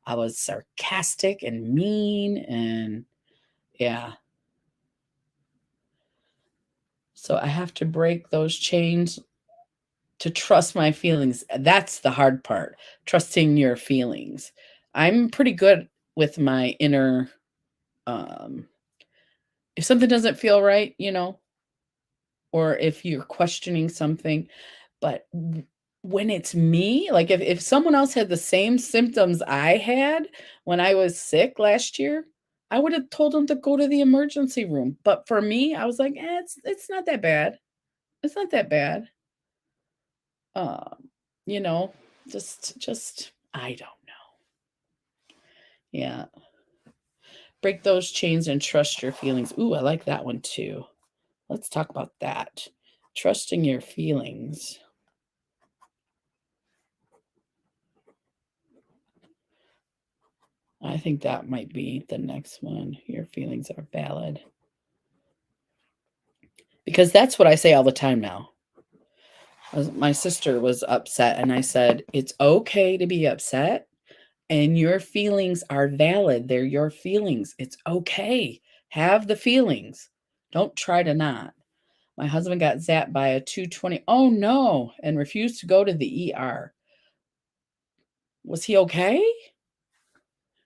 I was sarcastic and mean and yeah. So I have to break those chains to trust my feelings. That's the hard part, trusting your feelings. I'm pretty good with my inner if something doesn't feel right, or if you're questioning something, but when it's me, like if someone else had the same symptoms I had when I was sick last year, I would have told them to go to the emergency room. But for me, I was like, it's not that bad. It's not that bad. Um, you know, just I don't know. Yeah. Break those chains and trust your feelings. Ooh, I like that one too. Let's talk about that. Trusting your feelings. I think that might be the next one. Your feelings are valid. Because that's what I say all the time now. My sister was upset, and I said, it's okay to be upset, and your feelings are valid. They're your feelings. It's okay. Have the feelings. Don't try to not. My husband got zapped by a 220. Oh no, and refused to go to the ER. Was he okay?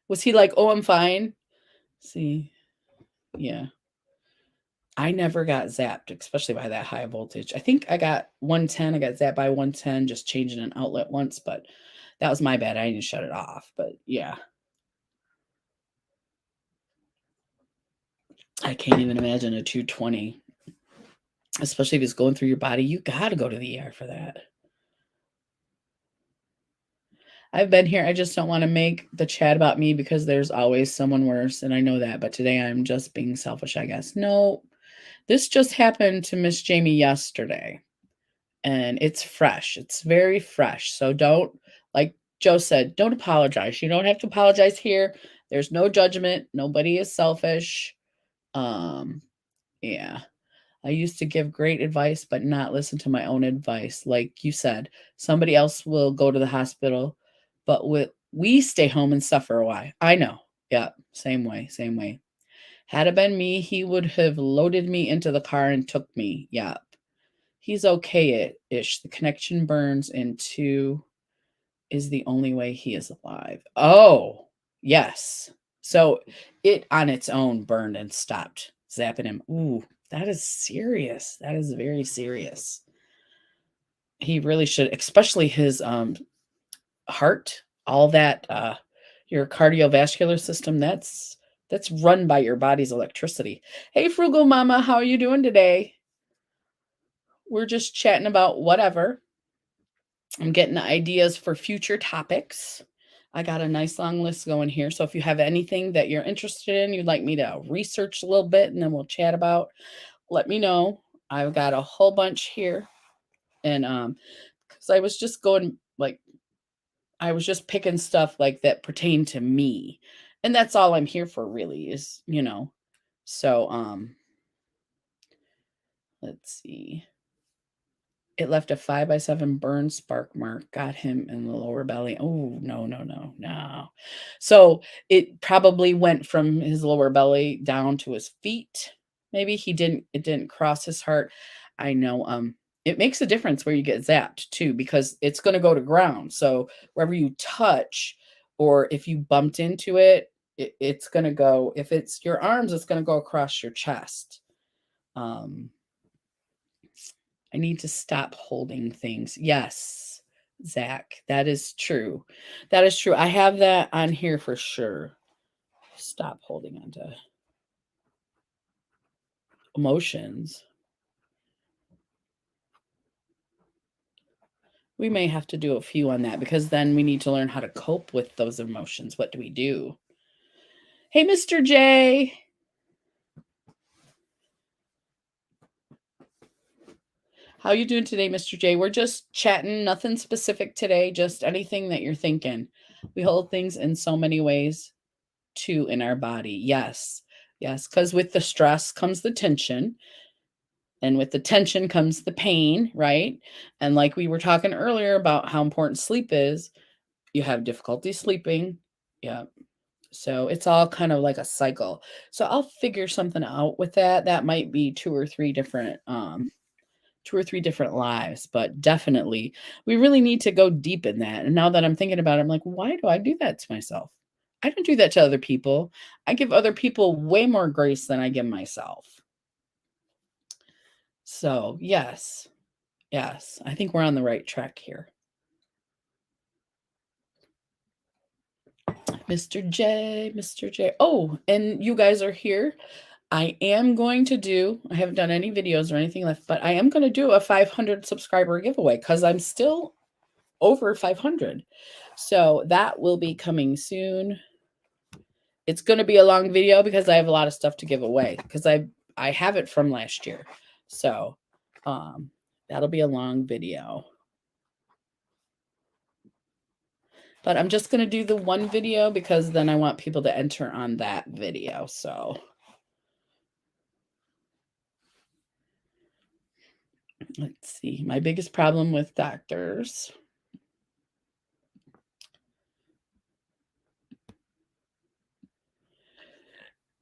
Was he like, "Oh, I'm fine"? See, yeah. I never got zapped, especially by that high voltage. I think I got 110. I got zapped by 110 just changing an outlet once, but that was my bad. I didn't shut it off. But yeah, I can't even imagine a 220, especially if it's going through your body. You got to go to the ER for that. I've been here. I just don't want to make the chat about me because there's always someone worse, and I know that. But today I'm just being selfish, I guess. No, this just happened to Miss Jamie yesterday, and it's fresh. It's very fresh. So don't, like Joe said, don't apologize. You don't have to apologize here. There's no judgment. Nobody is selfish. Yeah. I used to give great advice, but not listen to my own advice. Like you said, somebody else will go to the hospital, but we stay home and suffer a while. I know. Yeah. Same way. Same way. Had it been me, he would have loaded me into the car and took me. Yeah. He's okay-ish. The connection burns into is the only way he is alive. Oh, yes. So it on its own burned and stopped zapping him. Ooh, that is serious. That is very serious. He really should, especially his heart, all that your cardiovascular system, that's run by your body's electricity. Hey Frugal Mama, how are you doing today? We're just chatting about whatever. I'm getting ideas for future topics. I got a nice long list going here. So if you have anything that you're interested in, you'd like me to research a little bit and then we'll chat about, let me know. I've got a whole bunch here. And because I was just going like I was just picking stuff like that pertain to me. And that's all I'm here for really is, So let's see. It left a 5x7 burn spark mark, got him in the lower belly. Oh, no, no, no, no. So it probably went from his lower belly down to his feet. Maybe it didn't cross his heart. I know it makes a difference where you get zapped too, because it's going to go to ground. So wherever you touch, or if you bumped into it, it's going to go, if it's your arms, it's going to go across your chest. I need to stop holding things. Yes, Zach, that is true. That is true. I have that on here for sure. Stop holding on to emotions. We may have to do a few on that because then we need to learn how to cope with those emotions. What do we do? Hey, Mr. J. How you doing today, Mr. J? We're just chatting, nothing specific today, just anything that you're thinking. We hold things in so many ways too in our body. Yes. Yes, because with the stress comes the tension. And with the tension comes the pain, right? And like we were talking earlier about how important sleep is, you have difficulty sleeping. Yeah. So it's all kind of like a cycle. So I'll figure something out with that. That might be two or three different lives, but definitely we really need to go deep in that. And now that I'm thinking about it, I'm like, why do I do that to myself? I don't do that to other people. I give other people way more grace than I give myself. So, yes. Yes, I think we're on the right track here. Mr. J, Mr. J. Oh, and you guys are here. I haven't done any videos or anything left, but I am going to do a 500 subscriber giveaway because I'm still over 500. So that will be coming soon. It's going to be a long video because I have a lot of stuff to give away because I have it from last year. So that'll be a long video. But I'm just going to do the one video because then I want people to enter on that video. So let's see. My biggest problem with doctors.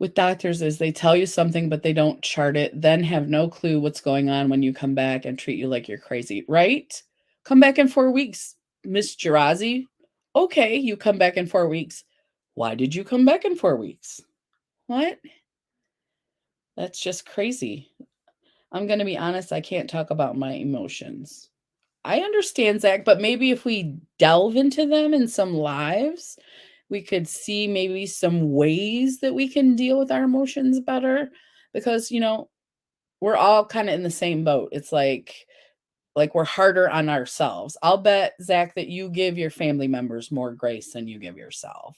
With doctors is they tell you something, but they don't chart it, then have no clue what's going on when you come back and treat you like you're crazy, right? Come back in 4 weeks, Miss Gerazi. Okay, you come back in 4 weeks. Why did you come back in 4 weeks? What? That's just crazy. I'm gonna be honest, I can't talk about my emotions. I understand, Zach, but maybe if we delve into them in some lives, we could see maybe some ways that we can deal with our emotions better because, we're all kind of in the same boat. It's like we're harder on ourselves. I'll bet, Zach, that you give your family members more grace than you give yourself.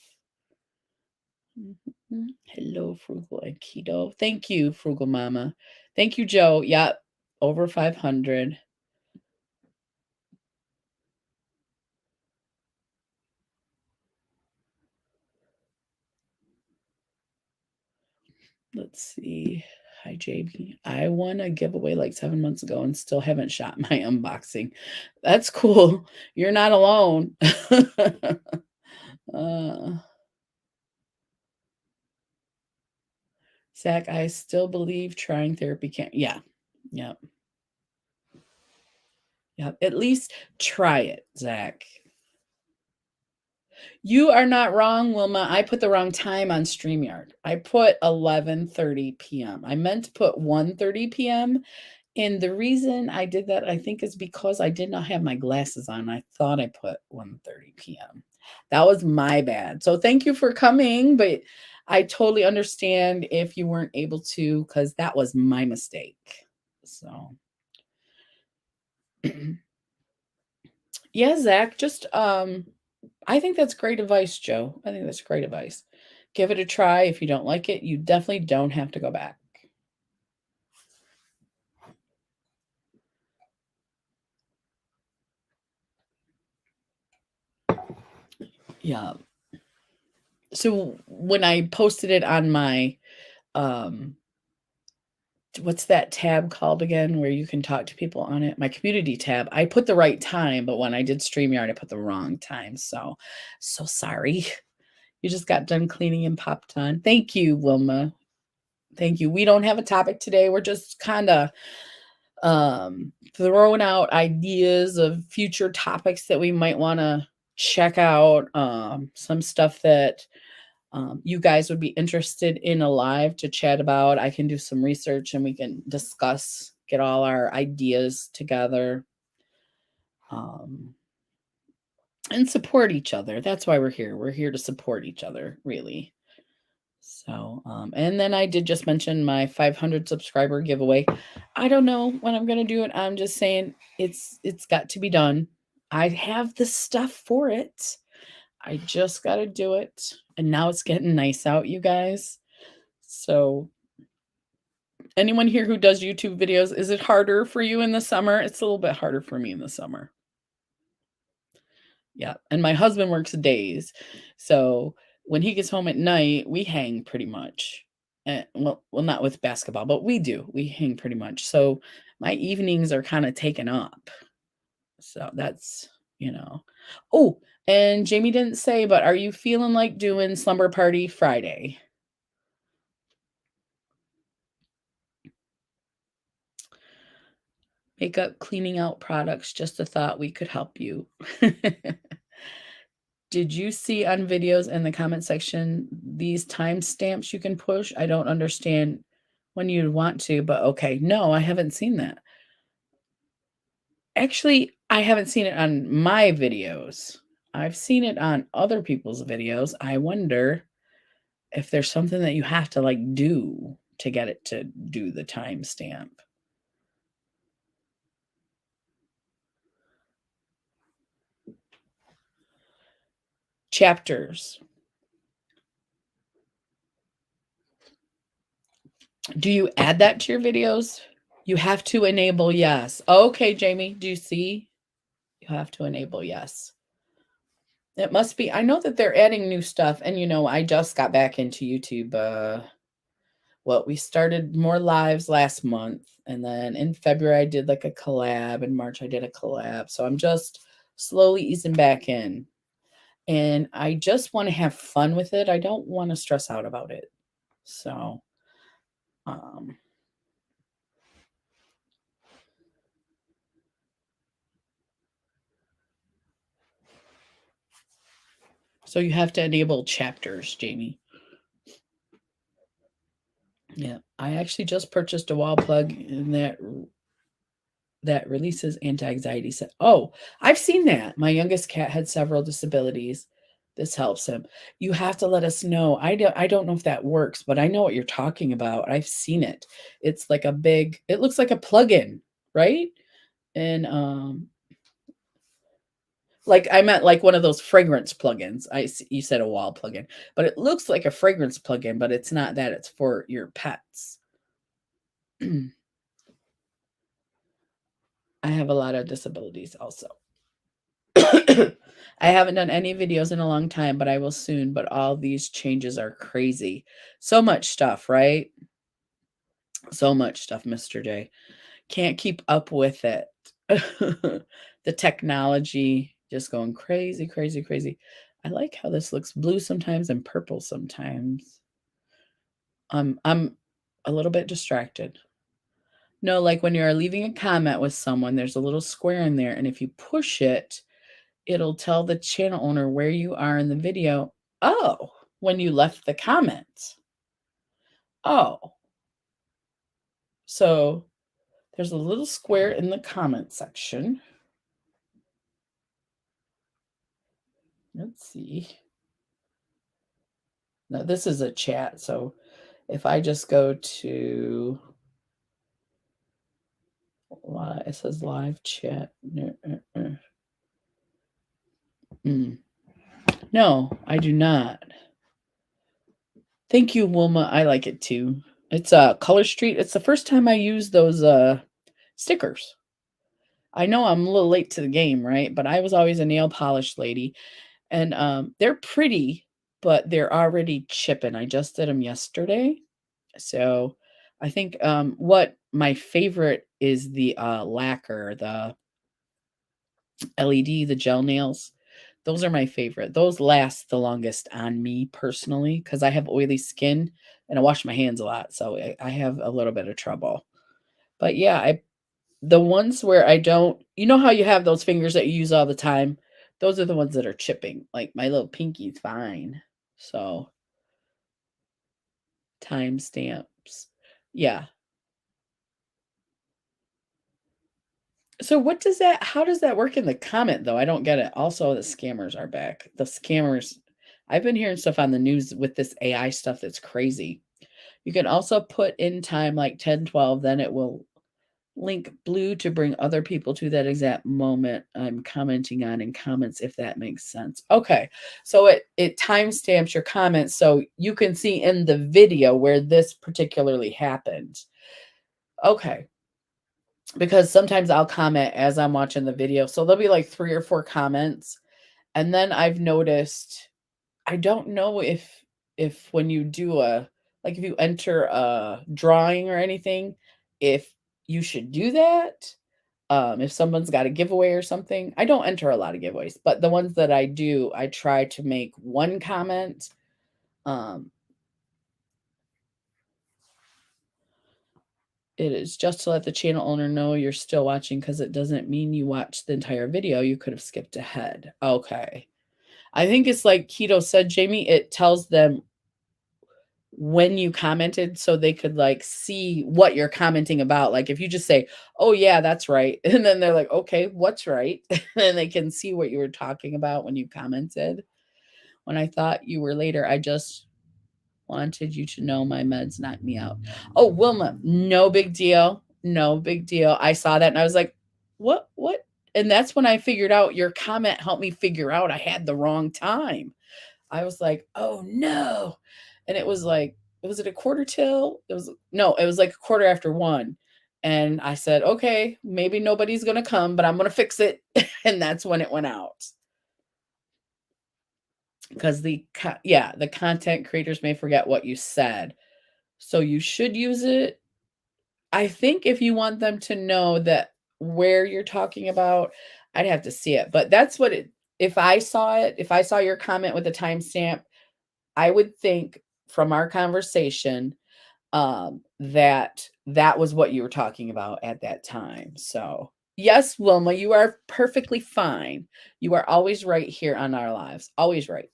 Mhm. Hello, Frugal and Keto. Thank you, Frugal Mama. Thank you, Joe. Yep, over 500. Let's see. Hi, JB. I won a giveaway like 7 months ago and still haven't shot my unboxing. That's cool. You're not alone. uh, Zach, I still believe trying therapy can. Yeah. Yep. Yep. At least try it, Zach. You are not wrong, Wilma. I put the wrong time on StreamYard. I put 11:30 p.m. I meant to put 1:30 p.m. And the reason I did that, I think, is because I did not have my glasses on. I thought I put 1:30 p.m. That was my bad. So thank you for coming, but I totally understand if you weren't able to because that was my mistake. So yeah, Zach, just I think that's great advice, Joe. I think that's great advice. Give it a try. If you don't like it, you definitely don't have to go back. Yeah. So when I posted it on my um what's that tab called again where you can talk to people on it? My community tab. I put the right time, but when I did StreamYard, I put the wrong time. So sorry. You just got done cleaning and popped on. Thank you, Wilma. Thank you. We don't have a topic today. We're just kind of throwing out ideas of future topics that we might want to check out. Some stuff that you guys would be interested in a live to chat about. I can do some research and we can discuss, get all our ideas together, um, and support each other. That's why we're here. We're here to support each other, really. So, and then I did just mention my 500 subscriber giveaway. I don't know when I'm going to do it. I'm just saying it's got to be done. I have the stuff for it. I just got to do it. And now it's getting nice out, you guys. So, anyone here who does YouTube videos, is it harder for you in the summer? It's a little bit harder for me in the summer. Yeah. And my husband works days. So when he gets home at night, we hang pretty much. Well, not with basketball, but we do. We hang pretty much. So my evenings are kind of taken up. So that's. Oh, and Jamie didn't say, but are you feeling like doing slumber party Friday? Makeup cleaning out products. Just a thought we could help you. Did you see on videos in the comment section these timestamps you can push? I don't understand when you'd want to, but okay. No, I haven't seen that. Actually, I haven't seen it on my videos. I've seen it on other people's videos. I wonder if there's something that you have to like do to get it to do the timestamp. Chapters. Do you add that to your videos? You have to enable yes. Okay, Jamie, do you see? You have to enable yes. It must be. I know that they're adding new stuff, and I just got back into YouTube. We started more lives last month, and then in February I did like a collab. In March I did a collab. So I'm just slowly easing back in, and I just want to have fun with it. I don't want to stress out about it. So, um, So you have to enable chapters, Jamie. Yeah, I actually just purchased a wall plug in that releases anti-anxiety. Oh, I've seen that. My youngest cat had several disabilities. This helps him. You have to let us know. I don't know if that works, but I know what you're talking about. I've seen it. It's like a big, it looks like a plug-in, right? And like I meant like one of those fragrance plugins. You said a wall plugin, but it looks like a fragrance plugin, but it's not that. It's for your pets. I have a lot of disabilities also. I haven't done any videos in a long time, but I will soon. But all these changes are crazy. So much stuff, right? So much stuff, Mr. J. Can't keep up with it. The technology just going crazy, crazy, crazy. I like how this looks blue sometimes and purple sometimes. I'm a little bit distracted. No, like when you're leaving a comment with someone, there's a little square in there, and if you push it, it'll tell the channel owner where you are in the video. Oh, when you left the comment. Oh, so there's a little square in the comment section. Let's see. Now this is a chat, so if I just go to, it says live chat. No, I do not. Thank you, Wilma. I like it too. It's Color Street. It's the first time I use those stickers. I know I'm a little late to the game, right? But I was always a nail polish lady, and they're pretty, but they're already chipping. I just did them yesterday, so I think what my favorite is the lacquer, the LED, the gel nails. Those are my favorite. Those last the longest on me personally because I have oily skin and I wash my hands a lot, so I have a little bit of trouble. But yeah, the ones where I don't, you know how you have those fingers that you use all the time? Those are the ones that are chipping. Like my little pinky's fine. So timestamps. Yeah. So how does that work in the comment though? I don't get it. Also, the scammers are back. The scammers, I've been hearing stuff on the news with this AI stuff that's crazy. You can also put in time like 10:12, then it will link blue to bring other people to that exact moment I'm commenting on in comments, if that makes sense. Okay, so it timestamps your comments so you can see in the video where this particularly happened. Okay, because sometimes I'll comment as I'm watching the video, so there'll be like 3 or 4 comments, and then I've noticed, I don't know if when you do if you enter a drawing or anything, if you should do that. If someone's got a giveaway or something. I don't enter a lot of giveaways, but the ones that I do, I try to make one comment. It is just to let the channel owner know you're still watching because it doesn't mean you watched the entire video. You could have skipped ahead. Okay. I think it's like Keto said, Jamie, it tells them when you commented so they could like see what you're commenting about. Like if you just say, oh yeah, that's right. And then they're like, okay, what's right? And they can see what you were talking about when you commented. When I thought you were later, I just wanted you to know my meds knocked me out. Oh, Wilma, no big deal. No big deal. I saw that and I was like, what? And that's when I figured out your comment helped me figure out I had the wrong time. I was like, oh no. And it was like, was it a quarter till? It was like a quarter after 1. And I said, okay, maybe nobody's going to come, but I'm going to fix it. And that's when it went out. Because the content creators may forget what you said. So you should use it. I think if you want them to know that where you're talking about, I'd have to see it. But that's what if I saw your comment with a timestamp, I would think from our conversation that was what you were talking about at that time. So Yes, Wilma, you are perfectly fine. You are always right here on our lives. Always right.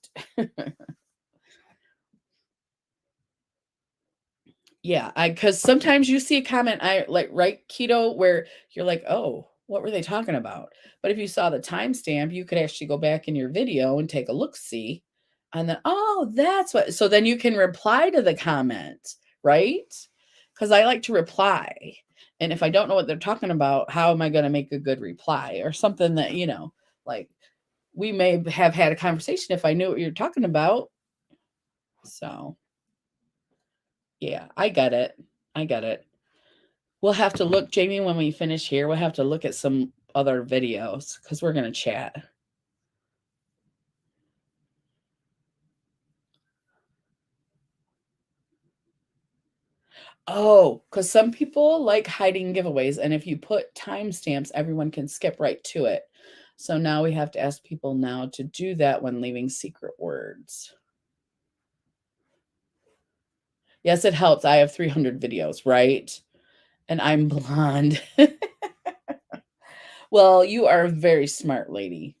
Yeah, I because sometimes you see a comment I like, right, Keto, where you're like, oh, what were they talking about? But if you saw the timestamp, you could actually go back in your video and take a look see. And then, oh, that's what. So then you can reply to the comment, right? Because I like to reply. And if I don't know what they're talking about, how am I going to make a good reply or something that, like we may have had a conversation if I knew what you're talking about. So, yeah, I get it. I get it. We'll have to look, Jamie, when we finish here, we'll have to look at some other videos because we're going to chat. Oh, because some people like hiding giveaways. And if you put timestamps, everyone can skip right to it. So now we have to ask people now to do that when leaving secret words. Yes, it helps. I have 300 videos, right? And I'm blonde. Well, you are a very smart lady.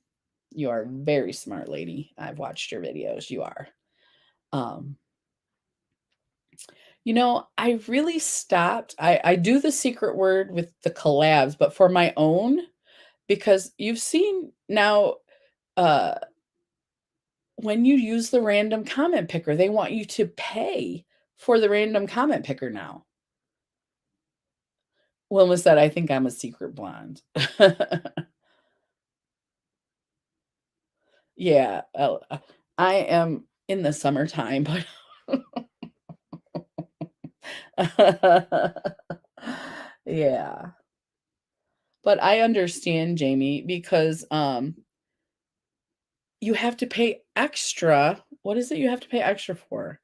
You are a very smart lady. I've watched your videos. You are. Um, I really stopped. I do the secret word with the collabs, but for my own, because you've seen now, uh, when you use the random comment picker, they want you to pay for the random comment picker now. Wilma said, I think I'm a secret blonde. Yeah, I am in the summertime, but yeah. But I understand, Jamie, because you have to pay extra. What is it you have to pay extra for?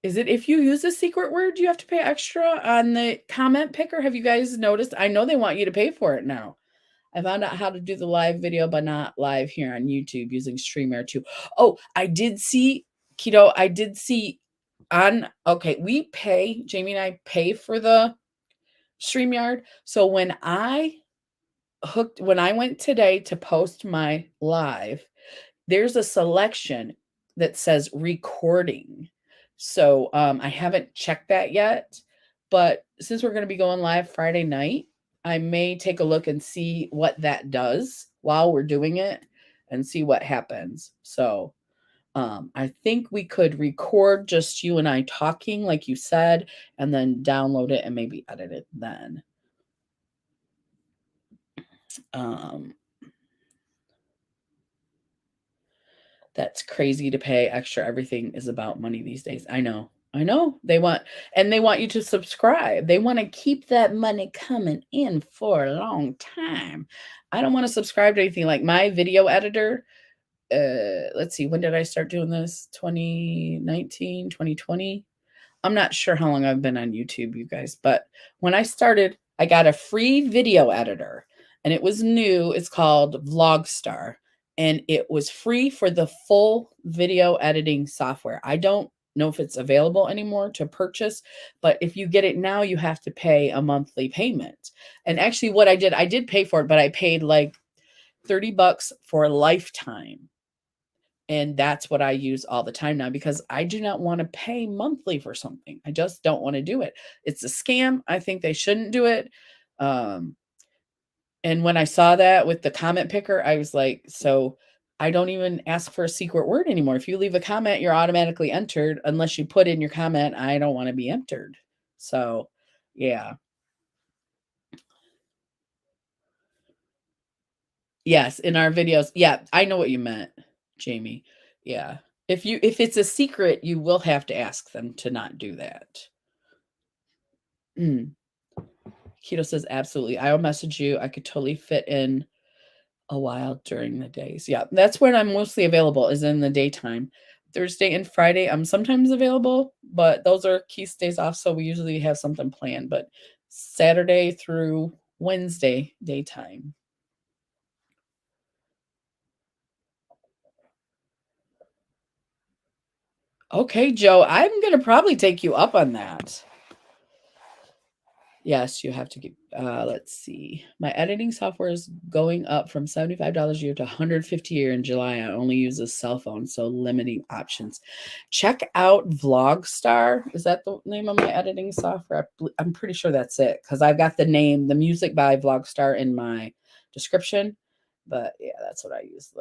Is it if you use a secret word, you have to pay extra on the comment picker? Have you guys noticed? I know they want you to pay for it now. I found out how to do the live video, but not live here on YouTube using StreamYard too. Oh, I did see, Keto, I did see okay, we pay, Jamie and I pay for the StreamYard. So when I went today to post my live, there's a selection that says recording. So I haven't checked that yet, but since we're going to be going live Friday night, I may take a look and see what that does while we're doing it and see what happens. So I think we could record just you and I talking, like you said, and then download it and maybe edit it then. Um, That's crazy to pay extra. Everything is about money these days. I know. I know. They want you to subscribe. They want to keep that money coming in for a long time. I don't want to subscribe to anything like my video editor. Let's see, when did I start doing this? 2019, 2020. I'm not sure how long I've been on YouTube, you guys, but when I started, I got a free video editor and it was new. It's called Vlogstar and it was free for the full video editing software. I don't know if it's available anymore to purchase, but if you get it now, you have to pay a monthly payment. And actually what I did pay for it, but I paid like $30 for a lifetime. And that's what I use all the time now because I do not want to pay monthly for something. I just don't want to do it. It's a scam. I think they shouldn't do it. Um, and when I saw that with the comment picker, I was like, so I don't even ask for a secret word anymore. If you leave a comment, you're automatically entered unless you put in your comment, I don't want to be entered. So, yeah. Yes, in our videos. Yeah, I know what you meant, Jamie. Yeah. If it's a secret, you will have to ask them to not do that. Mm. Keto says absolutely. I'll message you. I could totally fit in a while during the days. Yeah, that's when I'm mostly available is in the daytime. Thursday and Friday, I'm sometimes available, but those are Keith's days off, so we usually have something planned. But Saturday through Wednesday, daytime. Okay, Joe, I'm gonna probably take you up on that. Yes, you have to keep, let's see. My editing software is going up from $75 a year to $150 a year in July. I only use a cell phone, so limiting options. Check out Vlogstar. Is that the name of my editing software? I'm pretty sure that's it because I've got the name, the music by Vlogstar in my description. But yeah, that's what I use.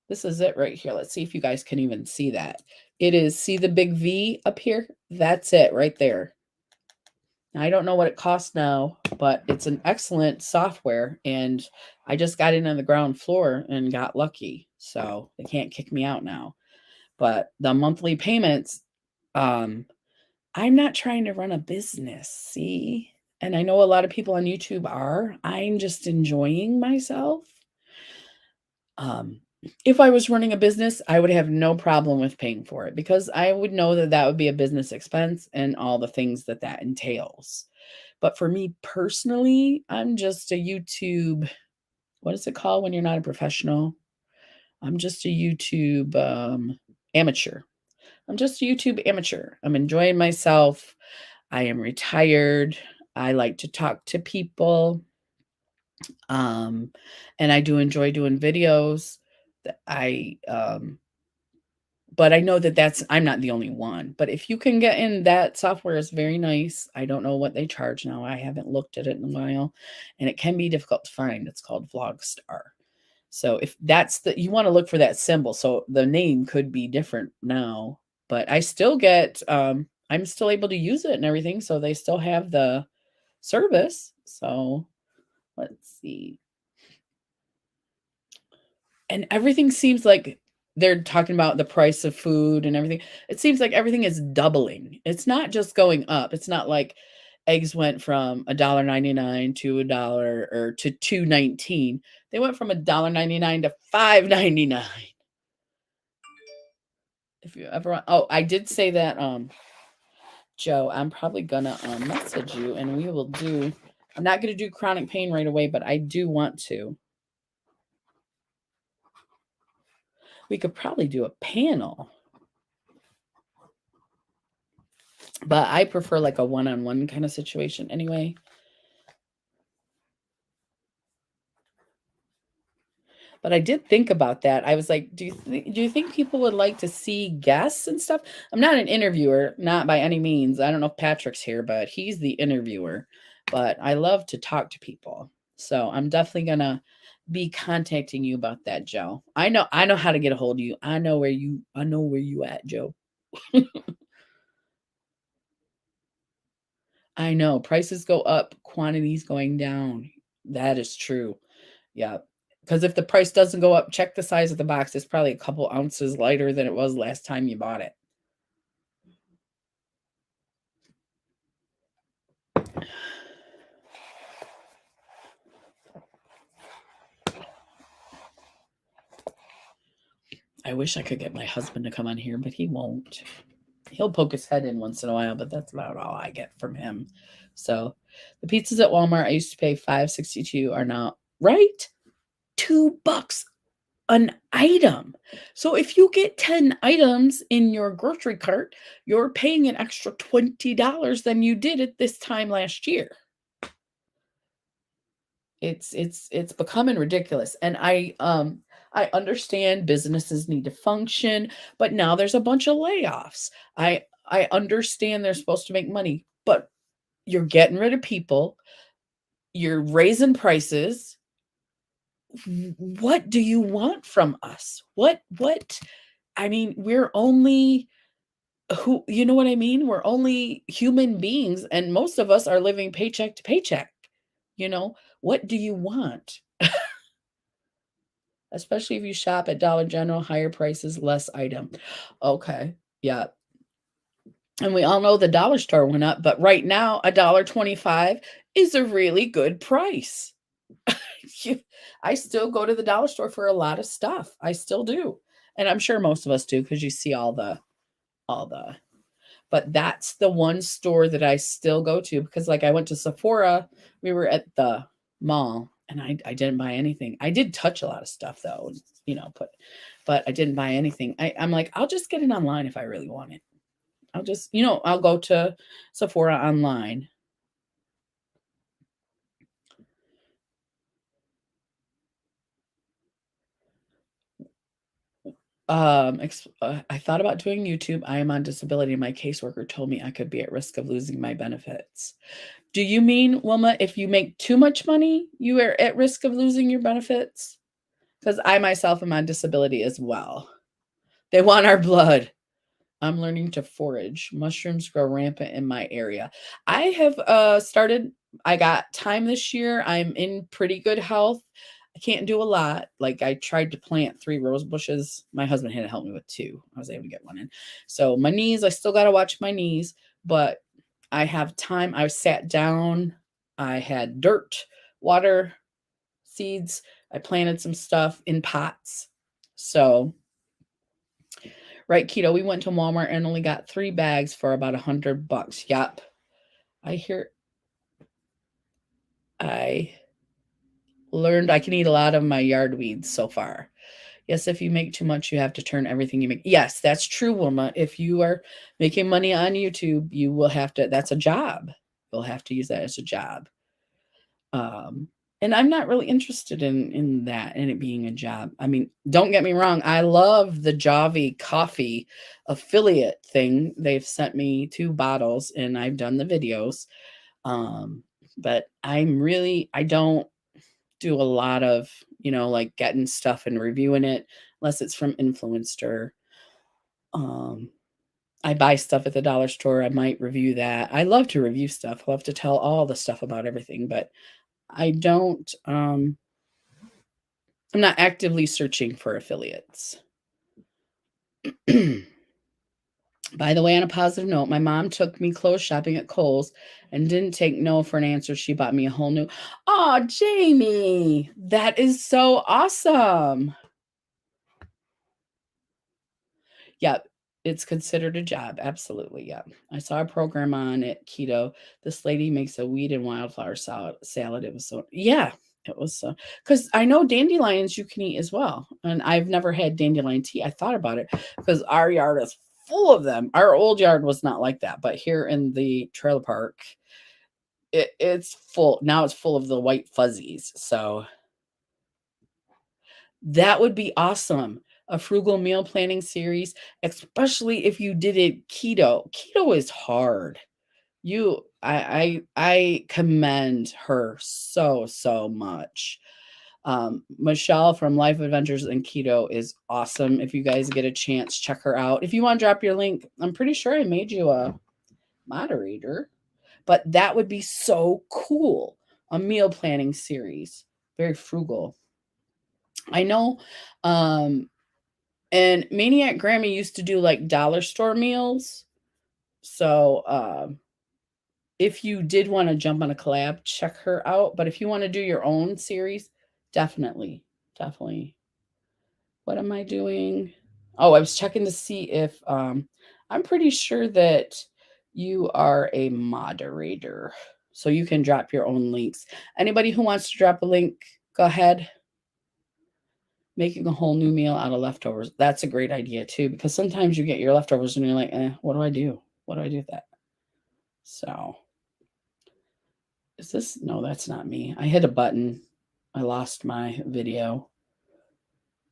This is it right here. Let's see if you guys can even see that. It is, see the big V up here? That's it right there. I don't know what it costs now, but it's an excellent software. And I just got in on the ground floor and got lucky. So they can't kick me out now. But the monthly payments, I'm not trying to run a business, see? And I know a lot of people on YouTube are. I'm just enjoying myself. If I was running a business, I would have no problem with paying for it because I would know that that would be a business expense and all the things that that entails. But for me personally, I'm just a YouTube, what is it called when you're not a professional? I'm just a YouTube amateur. I'm just a YouTube amateur. I'm enjoying myself. I am retired. I like to talk to people. And I do enjoy doing videos. But I know that I'm not the only one. But if you can get in, that software is very nice. I don't know what they charge now. I haven't looked at it in a while, and it can be difficult to find. It's called Vlogstar. So if that's you want to look for that symbol. So the name could be different now, but I still get, I'm still able to use it and everything. So they still have the service. So let's see. And everything seems like they're talking about the price of food and everything. It seems like everything is doubling. It's not just going up. It's not like eggs went from $1.99 to $1 or to $2.19. They went from $1.99 to $5.99. If you ever want, oh, I did say that, Joe, I'm probably gonna message you and we will do, I'm not gonna do chronic pain right away, but I do want to. We could probably do a panel. But I prefer like a one-on-one kind of situation anyway. But I did think about that. I was like, do you think people would like to see guests and stuff? I'm not an interviewer, not by any means. I don't know if Patrick's here, but he's the interviewer. But I love to talk to people. So I'm definitely gonna be contacting you about that, Joe. I know how to get a hold of you. I know where you at, Joe. I know prices go up, quantities going down. That is true. Yeah. Because if the price doesn't go up, check the size of the box. It's probably a couple ounces lighter than it was last time you bought it. I wish I could get my husband to come on here, but he won't. He'll poke his head in once in a while, but that's about all I get from him. So the pizzas at Walmart I used to pay $5.62 are now, right? $2 an item. So if you get 10 items in your grocery cart, you're paying an extra $20 than you did at this time last year. It's becoming ridiculous. And I understand businesses need to function, but now there's a bunch of layoffs. I understand they're supposed to make money, but you're getting rid of people, you're raising prices. What do you want from us? What I mean, we're only you know what I mean? We're only human beings and most of us are living paycheck to paycheck. You know, what do you want? Especially if you shop at Dollar General, higher prices, less item. Okay. Yeah. And we all know the dollar store went up, but right now $1.25 is a really good price. I still go to the dollar store for a lot of stuff. I still do. And I'm sure most of us do because you see all the but that's the one store that I still go to because like I went to Sephora, we were at the mall and I didn't buy anything. I did touch a lot of stuff though, but I didn't buy anything. I'm like, I'll just get it online if I really want it. I'll just, I'll go to Sephora online. I thought about doing YouTube. I am on disability. My caseworker told me I could be at risk of losing my benefits. Do you mean, Wilma, if you make too much money, you are at risk of losing your benefits? Because I myself am on disability as well. They want our blood. I'm learning to forage. Mushrooms grow rampant in my area. I have started, I got time this year. I'm in pretty good health. I can't do a lot. Like I tried to plant 3 rose bushes. My husband had to help me with 2. I was able to get one in. So my knees, I still got to watch my knees, but I have time. I sat down. I had dirt, water, seeds. I planted some stuff in pots. So, right, keto, we went to Walmart and only got 3 bags for about $100. Yep. I learned I can eat a lot of my yard weeds so far. Yes, if you make too much, you have to turn everything you make. Yes, that's true, Wilma. If you are making money on YouTube, you will have to, that's a job. You'll have to use that as a job. And I'm not really interested in that, in it being a job. I mean, don't get me wrong. I love the Javi coffee affiliate thing. They've sent me 2 bottles and I've done the videos. But I don't do a lot of, like getting stuff and reviewing it unless it's from Influencer. I buy stuff at the dollar store. I might review that. I love to review stuff. I love to tell all the stuff about everything, but I don't, I'm not actively searching for affiliates. By the way, on a positive note, my mom took me clothes shopping at Kohl's and didn't take no for an answer. She bought me a whole new. Oh, Jamie, that is so awesome. Yep, it's considered a job. Absolutely. Yep. I saw a program on it, keto. This lady makes a weed and wildflower salad. It was so, yeah, it was so, because I know dandelions you can eat as well. And I've never had dandelion tea. I thought about it because our yard is full of them. Our old yard was not like that, but here in the trailer park, it's full. Now it's full of the white fuzzies. So that would be awesome. A frugal meal planning series, especially if you did it keto. Keto is hard. I commend her so much. Michelle from Life Adventures and Keto is awesome. If you guys get a chance, check her out. If you want to drop your link, I'm pretty sure I made you a moderator, but that would be so cool. A meal planning series, very frugal. I know, and Maniac Grammy used to do like dollar store meals. So if you did want to jump on a collab, check her out. But if you want to do your own series, definitely. What am I doing? Oh, I was checking to see if I'm pretty sure that you are a moderator. So you can drop your own links. Anybody who wants to drop a link, go ahead. Making a whole new meal out of leftovers. That's a great idea too, because sometimes you get your leftovers and you're like, what do I do? What do I do with that? So is this, no, that's not me. I hit a button. I lost my video.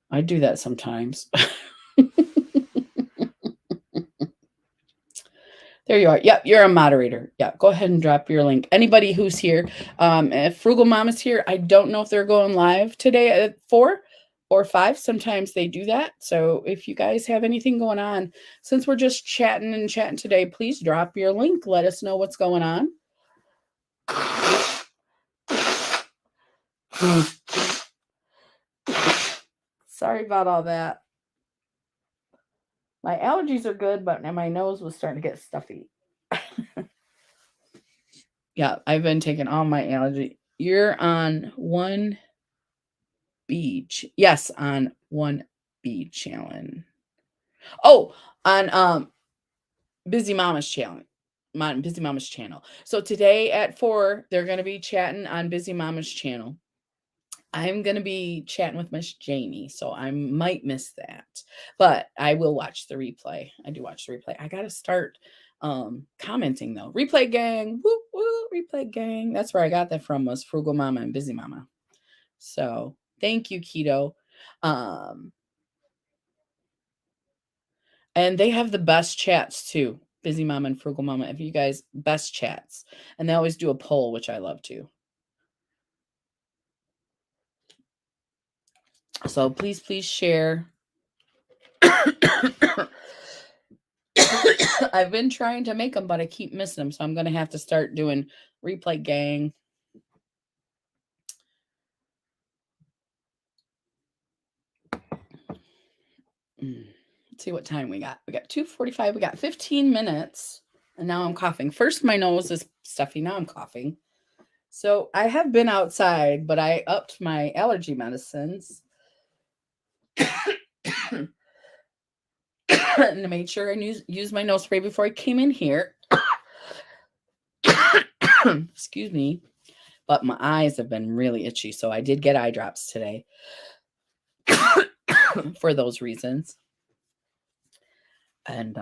I do that sometimes. There you are. Yep, you're a moderator. Yeah, go ahead and drop your link. Anybody who's here, if Frugal Mom is here, I don't know if they're going live today at 4 or 5. Sometimes they do that. So if you guys have anything going on, since we're just chatting today, please drop your link. Let us know what's going on. Sorry about all that. My allergies are good, but my nose was starting to get stuffy. Yeah, I've been taking all my allergy. You're on 1B. Yes, on 1B challenge. Oh, on Busy Mama's challenge. Busy Mama's channel. So today at 4, they're going to be chatting on Busy Mama's channel. I'm going to be chatting with Miss Jamie, so I might miss that. But I will watch the replay. I do watch the replay. I got to start commenting though. Replay gang, woo woo, replay gang. That's where I got that from, was Frugal Mama and Busy Mama. So thank you, Keto. And they have the best chats too. Busy Mama and Frugal Mama. If you guys, best chats. And they always do a poll, which I love too. So please, please share. I've been trying to make them, but I keep missing them. So I'm going to have to start doing replay gang. Let's see what time we got. We got 2:45. We got 15 minutes. And now I'm coughing. First, my nose is stuffy. Now I'm coughing. So I have been outside, but I upped my allergy medicines. And I made sure I used my nose spray before I came in here. Excuse me. But my eyes have been really itchy, so I did get eye drops today for those reasons. And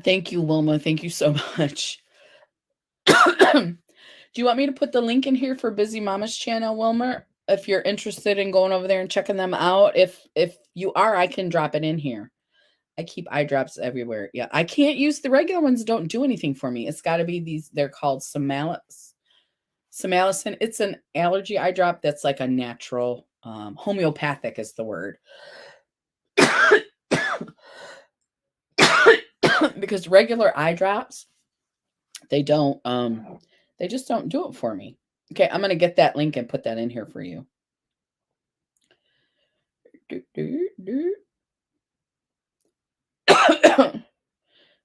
thank you, Wilma. Thank you so much. Do you want me to put the link in here for Busy Mama's channel, Wilma? If you're interested in going over there and checking them out, if you are, I can drop it in here. I keep eye drops everywhere. Yeah, I can't use the regular ones. Don't do anything for me. It's got to be these. They're called Somalicin. It's an allergy eye drop that's like a natural, homeopathic is the word. Because regular eye drops, they just don't do it for me. Okay, I'm going to get that link and put that in here for you.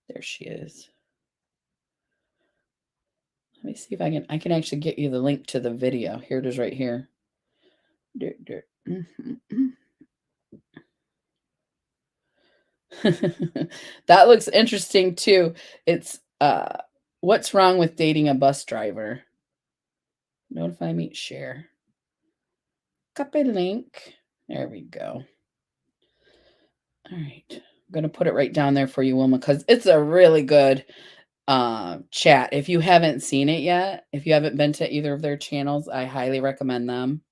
There she is. Let me see if I can actually get you the link to the video. Here it is right here. That looks interesting too. It's what's wrong with dating a bus driver? Notify me, share. Copy link. There we go. All right. I'm going to put it right down there for you, Wilma, because it's a really good chat. If you haven't seen it yet, if you haven't been to either of their channels, I highly recommend them.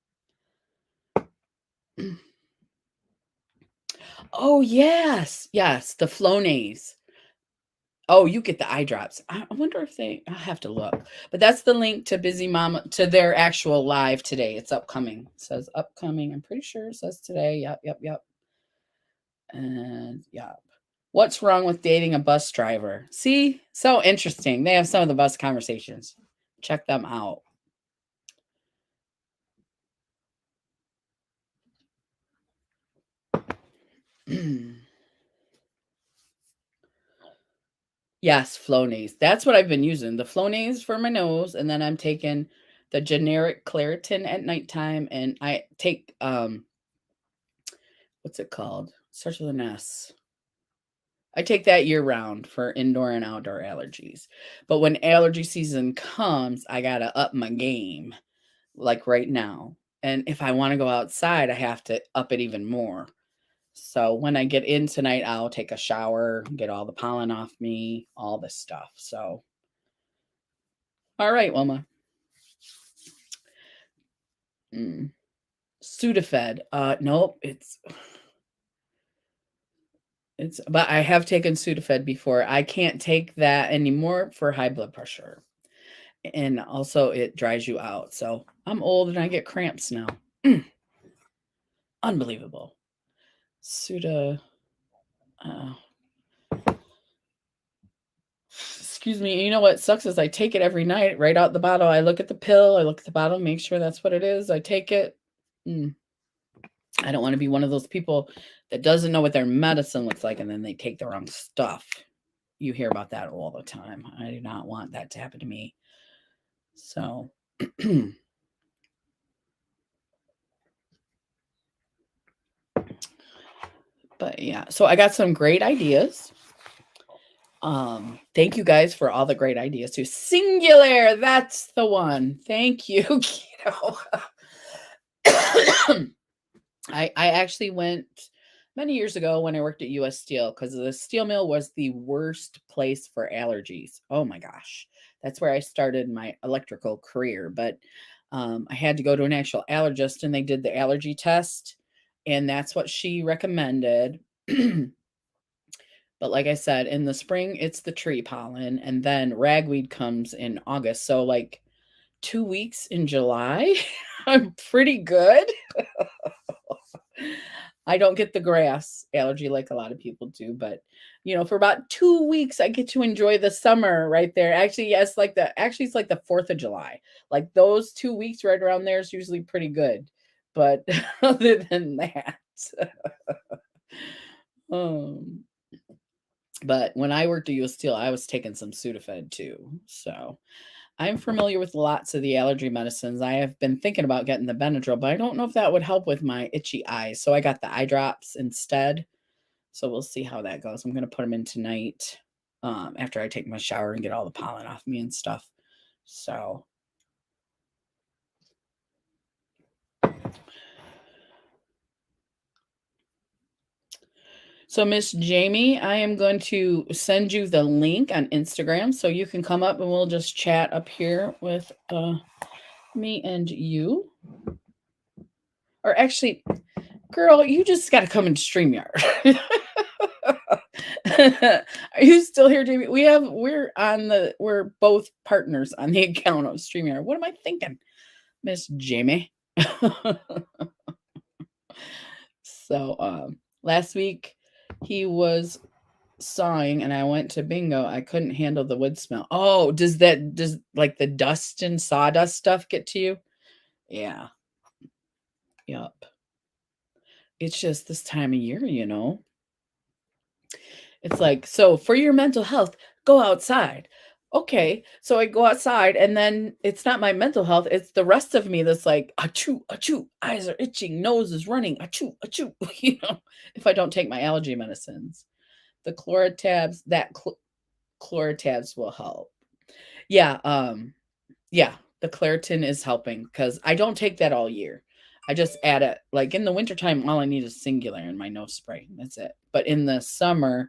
Oh, yes. Yes. The Flonase. Oh, you get the eye drops. I wonder if I'll have to look. But that's the link to Busy Mama, to their actual live today. It's upcoming. It says upcoming. I'm pretty sure it says today. Yep. And yep. What's wrong with dating a bus driver? See? So interesting. They have some of the bus conversations. Check them out. Yes, Flonase. That's what I've been using. The Flonase for my nose, and then I'm taking the generic Claritin at nighttime, and I take what's it called? Starts with an S. I take that year round for indoor and outdoor allergies. But when allergy season comes, I gotta up my game, like right now. And if I want to go outside, I have to up it even more. So when I get in tonight, I'll take a shower, get all the pollen off me, all this stuff. So, all right, Wilma. Sudafed. Nope. But I have taken Sudafed before. I can't take that anymore for high blood pressure. And also it dries you out. So I'm old and I get cramps now. Unbelievable. Excuse me. You know what sucks is I take it every night right out the bottle. I look at the pill. I look at the bottle, make sure that's what it is. I take it. I don't want to be one of those people that doesn't know what their medicine looks like and then they take the wrong stuff. You hear about that all the time. I do not want that to happen to me. So, but yeah, so I got some great ideas. Thank you guys for all the great ideas too. Singular, that's the one. Thank you, Keto. I actually went many years ago when I worked at US Steel because the steel mill was the worst place for allergies. Oh my gosh. That's where I started my electrical career. But I had to go to an actual allergist and they did the allergy test. And that's what she recommended. But like I said, in the spring, it's the tree pollen. And then ragweed comes in August. So, like 2 weeks in July, I'm pretty good. I don't get the grass allergy like a lot of people do, but for about 2 weeks I get to enjoy the summer right there. Actually, yes, it's like the 4th of July. Like those 2 weeks right around there is usually pretty good. But other than that, um but when I worked at US Steel, I was taking some Sudafed too. So I'm familiar with lots of the allergy medicines. I have been thinking about getting the Benadryl, but I don't know if that would help with my itchy eyes. So I got the eye drops instead. So we'll see how that goes. I'm going to put them in tonight after I take my shower and get all the pollen off me and stuff. So Miss Jamie, I am going to send you the link on Instagram so you can come up and we'll just chat up here with me and you. Or actually, girl, you just got to come into StreamYard. Are you still here, Jamie? We're both partners on the account of StreamYard. What am I thinking, Miss Jamie? So last week he was sawing and I went to bingo. I couldn't handle the wood smell. Oh, does like the dust and sawdust stuff get to you? Yeah. Yup. It's just this time of year, It's like, so for your mental health, go outside. Okay. So I go outside and then it's not my mental health. It's the rest of me that's like, achoo, achoo, eyes are itching, nose is running, achoo, achoo, if I don't take my allergy medicines. The Chlorotabs, Chlorotabs will help. Yeah. Yeah. The Claritin is helping because I don't take that all year. I just add it like in the wintertime, all I need is Singular in my nose spray. That's it. But in the summer,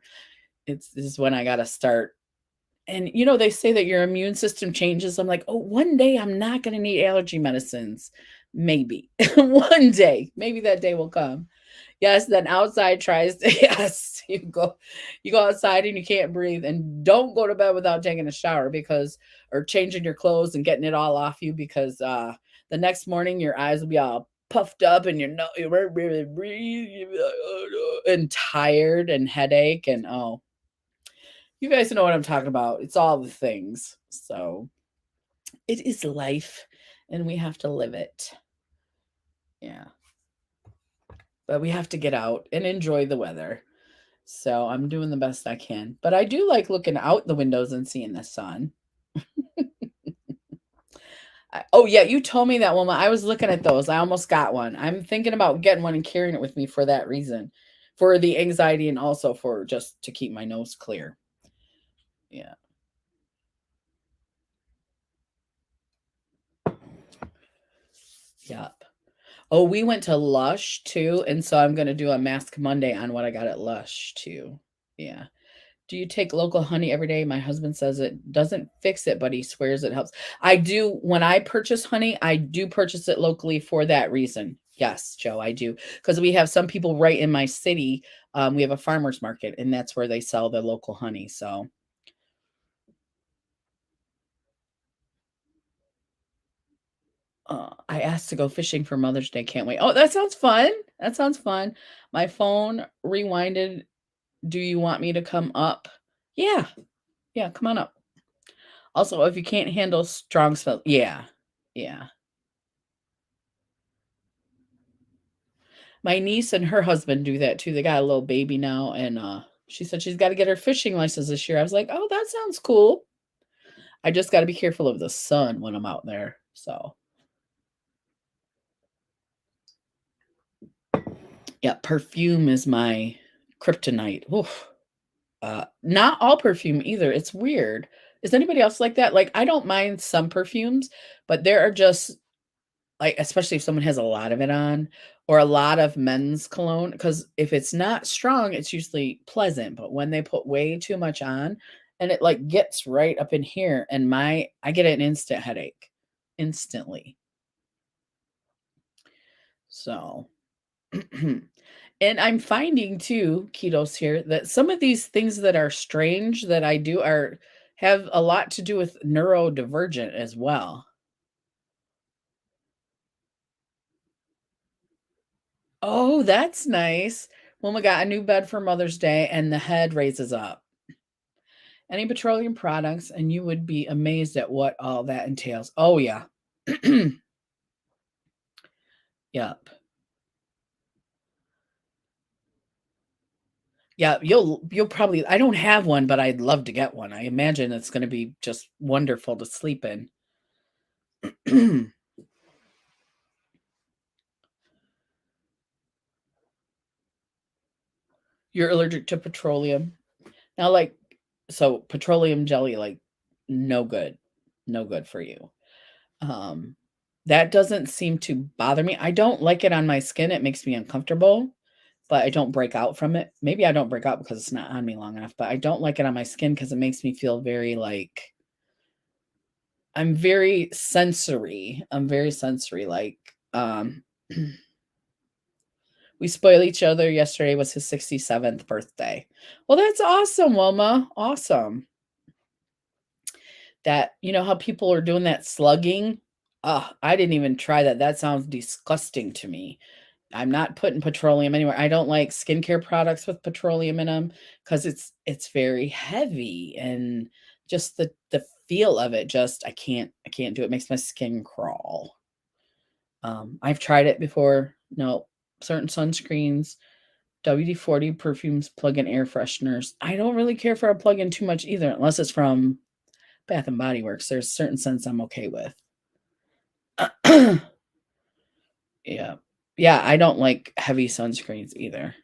this is when I got to start. And they say that your immune system changes. I'm like, oh, one day I'm not going to need allergy medicines. Maybe one day, maybe that day will come. Yes, then outside tries to, yes, you go outside and you can't breathe, and don't go to bed without taking a shower or changing your clothes and getting it all off you because the next morning your eyes will be all puffed up and you won't really breathe, you'll be like, oh no, and tired and headache and you guys know what I'm talking about. It's all the things. So it is life and we have to live it. Yeah. But we have to get out and enjoy the weather. So I'm doing the best I can. But I do like looking out the windows and seeing the sun. Oh, yeah, you told me that one. I was looking at those. I almost got one. I'm thinking about getting one and carrying it with me for that reason. For the anxiety and also for just to keep my nose clear. Yeah. Yep. Oh, we went to Lush too, and so I'm gonna do a Mask Monday on what I got at Lush too. Yeah. Do you take local honey every day? My husband says it doesn't fix it, but he swears it helps. I do. When I purchase honey, I do purchase it locally for that reason. Yes, Joe, I do. Because we have some people right in my city. We have a farmer's market, and that's where they sell the local honey. So I asked to go fishing for Mother's Day. Can't wait. Oh, that sounds fun. That sounds fun. My phone rewinded. Do you want me to come up? Yeah. Yeah, come on up. Also, if you can't handle strong smell, yeah. Yeah. My niece and her husband do that too. They got a little baby now, and she said she's got to get her fishing license this year. I was like, oh, that sounds cool. I just got to be careful of the sun when I'm out there. So, yeah, perfume is my kryptonite. Oof. Not all perfume either. It's weird. Is anybody else like that? Like, I don't mind some perfumes, but there are just like, especially if someone has a lot of it on or a lot of men's cologne, because if it's not strong, it's usually pleasant. But when they put way too much on and it like gets right up in here, and I get an instant headache instantly. So, and I'm finding too, ketos here, that some of these things that are strange that I do are have a lot to do with neurodivergent as well. Oh, that's nice. Well, we got a new bed for Mother's Day and the head raises up. Any petroleum products, and you would be amazed at what all that entails. Oh, yeah. Yep. Yeah, you'll probably I don't have one, but I'd love to get one. I imagine it's gonna be just wonderful to sleep in. You're allergic to petroleum. Now, like, so petroleum jelly, like, no good. No good for you. Um, that doesn't seem to bother me. I don't like it on my skin. It makes me uncomfortable, but I don't break out from it. Maybe I don't break out because it's not on me long enough, but I don't like it on my skin because it makes me feel very like I'm very sensory. I'm very sensory. Like, we spoiled each other. Yesterday was his 67th birthday. Well, that's awesome, Wilma. Awesome. That, you know how people are doing that slugging? I didn't even try that. That sounds disgusting to me. I'm not putting petroleum anywhere. I don't like skincare products with petroleum in them because it's very heavy and just the feel of it just I can't do it. It makes my skin crawl. I've tried it before. No, certain sunscreens, WD-40 perfumes, plug-in air fresheners. I don't really care for a plug-in too much either, unless it's from Bath and Body Works. There's certain scents I'm okay with. Yeah. Yeah, I don't like heavy sunscreens either.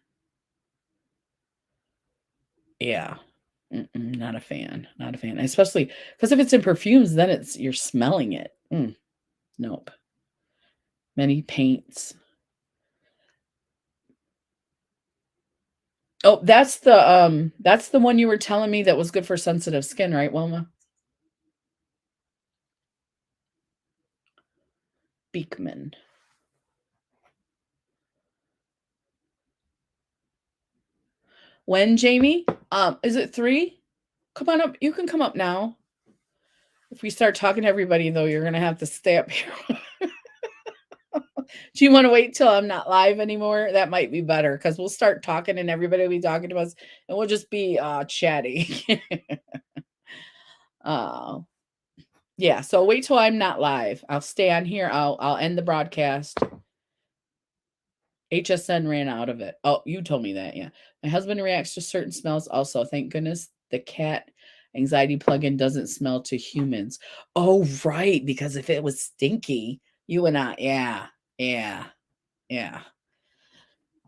Yeah. Not a fan. Not a fan. Especially because if it's in perfumes, then it's you're smelling it. Nope. Many paints. Oh, that's the one you were telling me that was good for sensitive skin, right, Wilma? Beekman. When, Jamie? Is it 3? Come on up. You can come up now. If we start talking to everybody, though, you're gonna have to stay up here. Do you want to wait till I'm not live anymore? That might be better because we'll start talking and everybody will be talking to us and we'll just be chatty. uh, yeah, so wait till I'm not live. I'll stay on here. I'll end the broadcast. HSN ran out of it. Oh, you told me that, yeah. My husband reacts to certain smells also. Thank goodness the cat anxiety plugin doesn't smell to humans. Oh, right, because if it was stinky, you and I, yeah.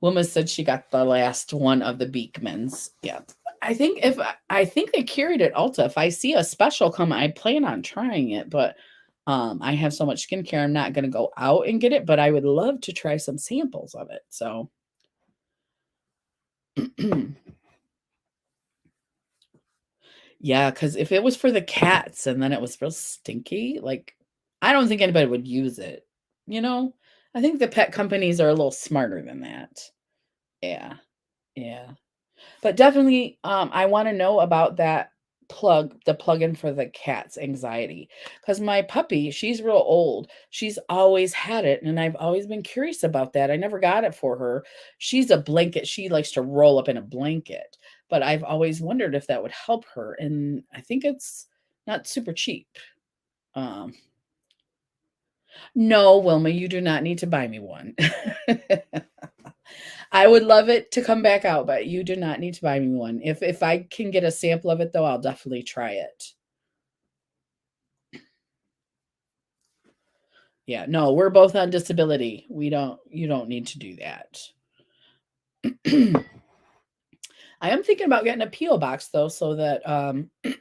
Wilma said she got the last one of the Beekmans. Yeah. I think they carried it Ulta. If I see a special come, I plan on trying it, but I have so much skincare, I'm not gonna go out and get it, but I would love to try some samples of it. So yeah, because if it was for the cats and then it was real stinky, like I don't think anybody would use it, you know? I think the pet companies are a little smarter than that. Yeah. Yeah. But definitely, I wanna know about that the plug-in for the cat's anxiety. Because my puppy, she's real old. She's always had it, and I've always been curious about that. I never got it for her. She's a blanket. She likes to roll up in a blanket, but I've always wondered if that would help her, and I think it's not super cheap. Um, no, Wilma, you do not need to buy me one. I would love it to come back out, but you do not need to buy me one. If I can get a sample of it though, I'll definitely try it. Yeah, no, we're both on disability. You don't need to do that. I am thinking about getting a P.O. box though, so that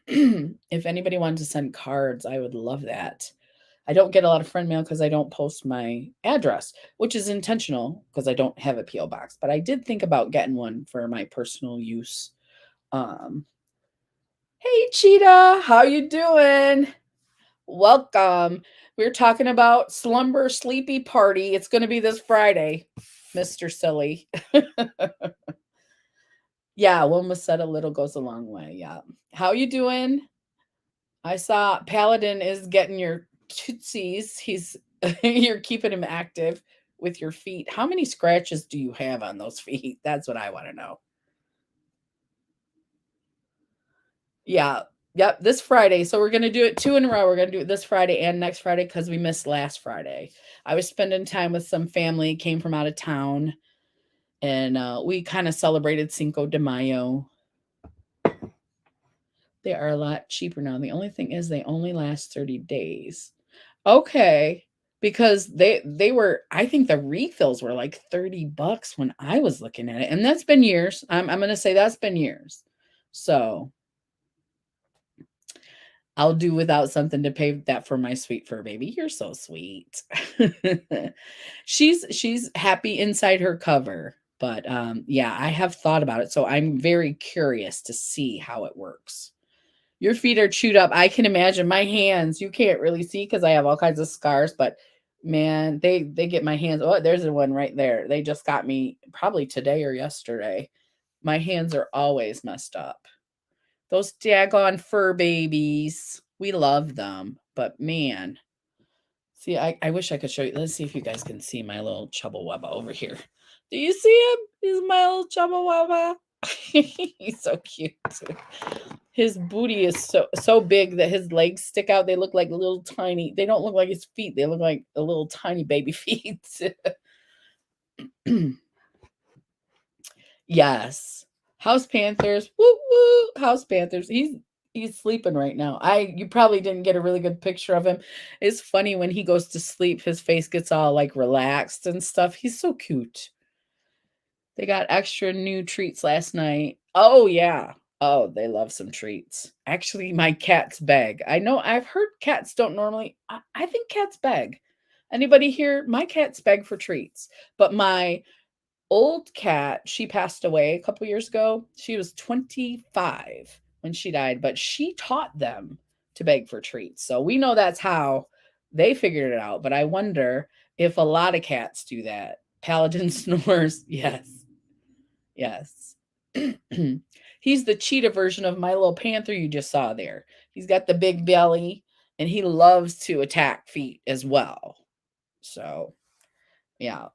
if anybody wanted to send cards, I would love that. I don't get a lot of friend mail because I don't post my address, which is intentional because I don't have a P.O. box. But I did think about getting one for my personal use. Um, hey Cheetah, how you doing? Welcome. We're talking about slumber sleepy party. It's going to be this Friday, Mr. Silly. Yeah, one was said a little goes a long way. Yeah. How you doing? I saw Paladin is getting your tootsies. He's you're keeping him active with your feet. How many scratches do you have on those feet? That's what I want to know. Yeah. Yep, this Friday. So we're going to do it 2 in a row. We're going to do it this Friday and next Friday cuz we missed last Friday. I was spending time with some family, came from out of town, and we kind of celebrated Cinco de Mayo. They are a lot cheaper now. The only thing is they only last 30 days. Okay. Because they were, I think the refills were like $30 when I was looking at it. And that's been years. I'm gonna say that's been years. So I'll do without something to pay that for my sweet fur baby. You're so sweet. She's happy inside her cover. But yeah, I have thought about it. So I'm very curious to see how it works. Your feet are chewed up. I can imagine my hands. You can't really see because I have all kinds of scars, but man, they get my hands. Oh, there's the one right there. They just got me probably today or yesterday. My hands are always messed up. Those daggone fur babies. We love them, but man. See, I wish I could show you. Let's see if you guys can see my little Chubbawamba over here. Do you see him? He's my little Chubbawamba. He's so cute. His booty is so big that his legs stick out. They look like little tiny. They don't look like his feet. They look like a little tiny baby feet. Yes. House Panthers. Woo woo. House Panthers. He's sleeping right now. You probably didn't get a really good picture of him. It's funny when he goes to sleep, his face gets all like relaxed and stuff. He's so cute. They got extra new treats last night. Oh yeah. Oh, they love some treats. Actually, my cats beg. I know I've heard cats don't normally. I think cats beg. Anybody here? My cats beg for treats. But my old cat, she passed away a couple years ago. She was 25 when she died, but she taught them to beg for treats. So we know that's how they figured it out. But I wonder if a lot of cats do that. Paladin snores. Yes. Yes. He's the cheetah version of my little panther you just saw there. He's got the big belly and he loves to attack feet as well. So, yeah.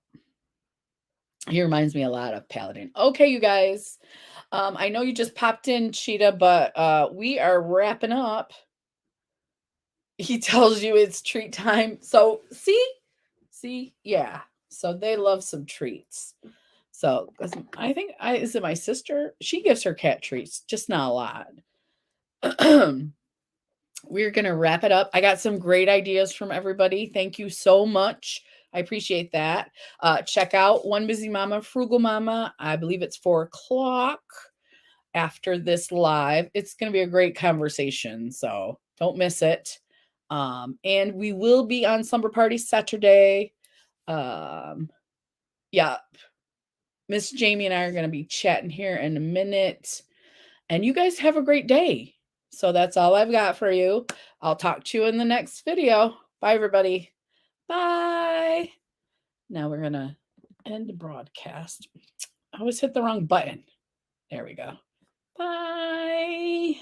He reminds me a lot of Paladin. Okay, you guys. I know you just popped in, Cheetah, but we are wrapping up. He tells you it's treat time. So, see, yeah. So they love some treats. So I think is it my sister? She gives her cat treats, just not a lot. We're gonna wrap it up. I got some great ideas from everybody. Thank you so much. I appreciate that. Check out One Busy Mama, Frugal Mama. I believe it's 4:00 after this live. It's gonna be a great conversation, so don't miss it. And we will be on Slumber Party Saturday. Yeah. Miss Jamie and I are going to be chatting here in a minute. And you guys have a great day. So that's all I've got for you. I'll talk to you in the next video. Bye, everybody. Bye. Now we're going to end the broadcast. I always hit the wrong button. There we go. Bye.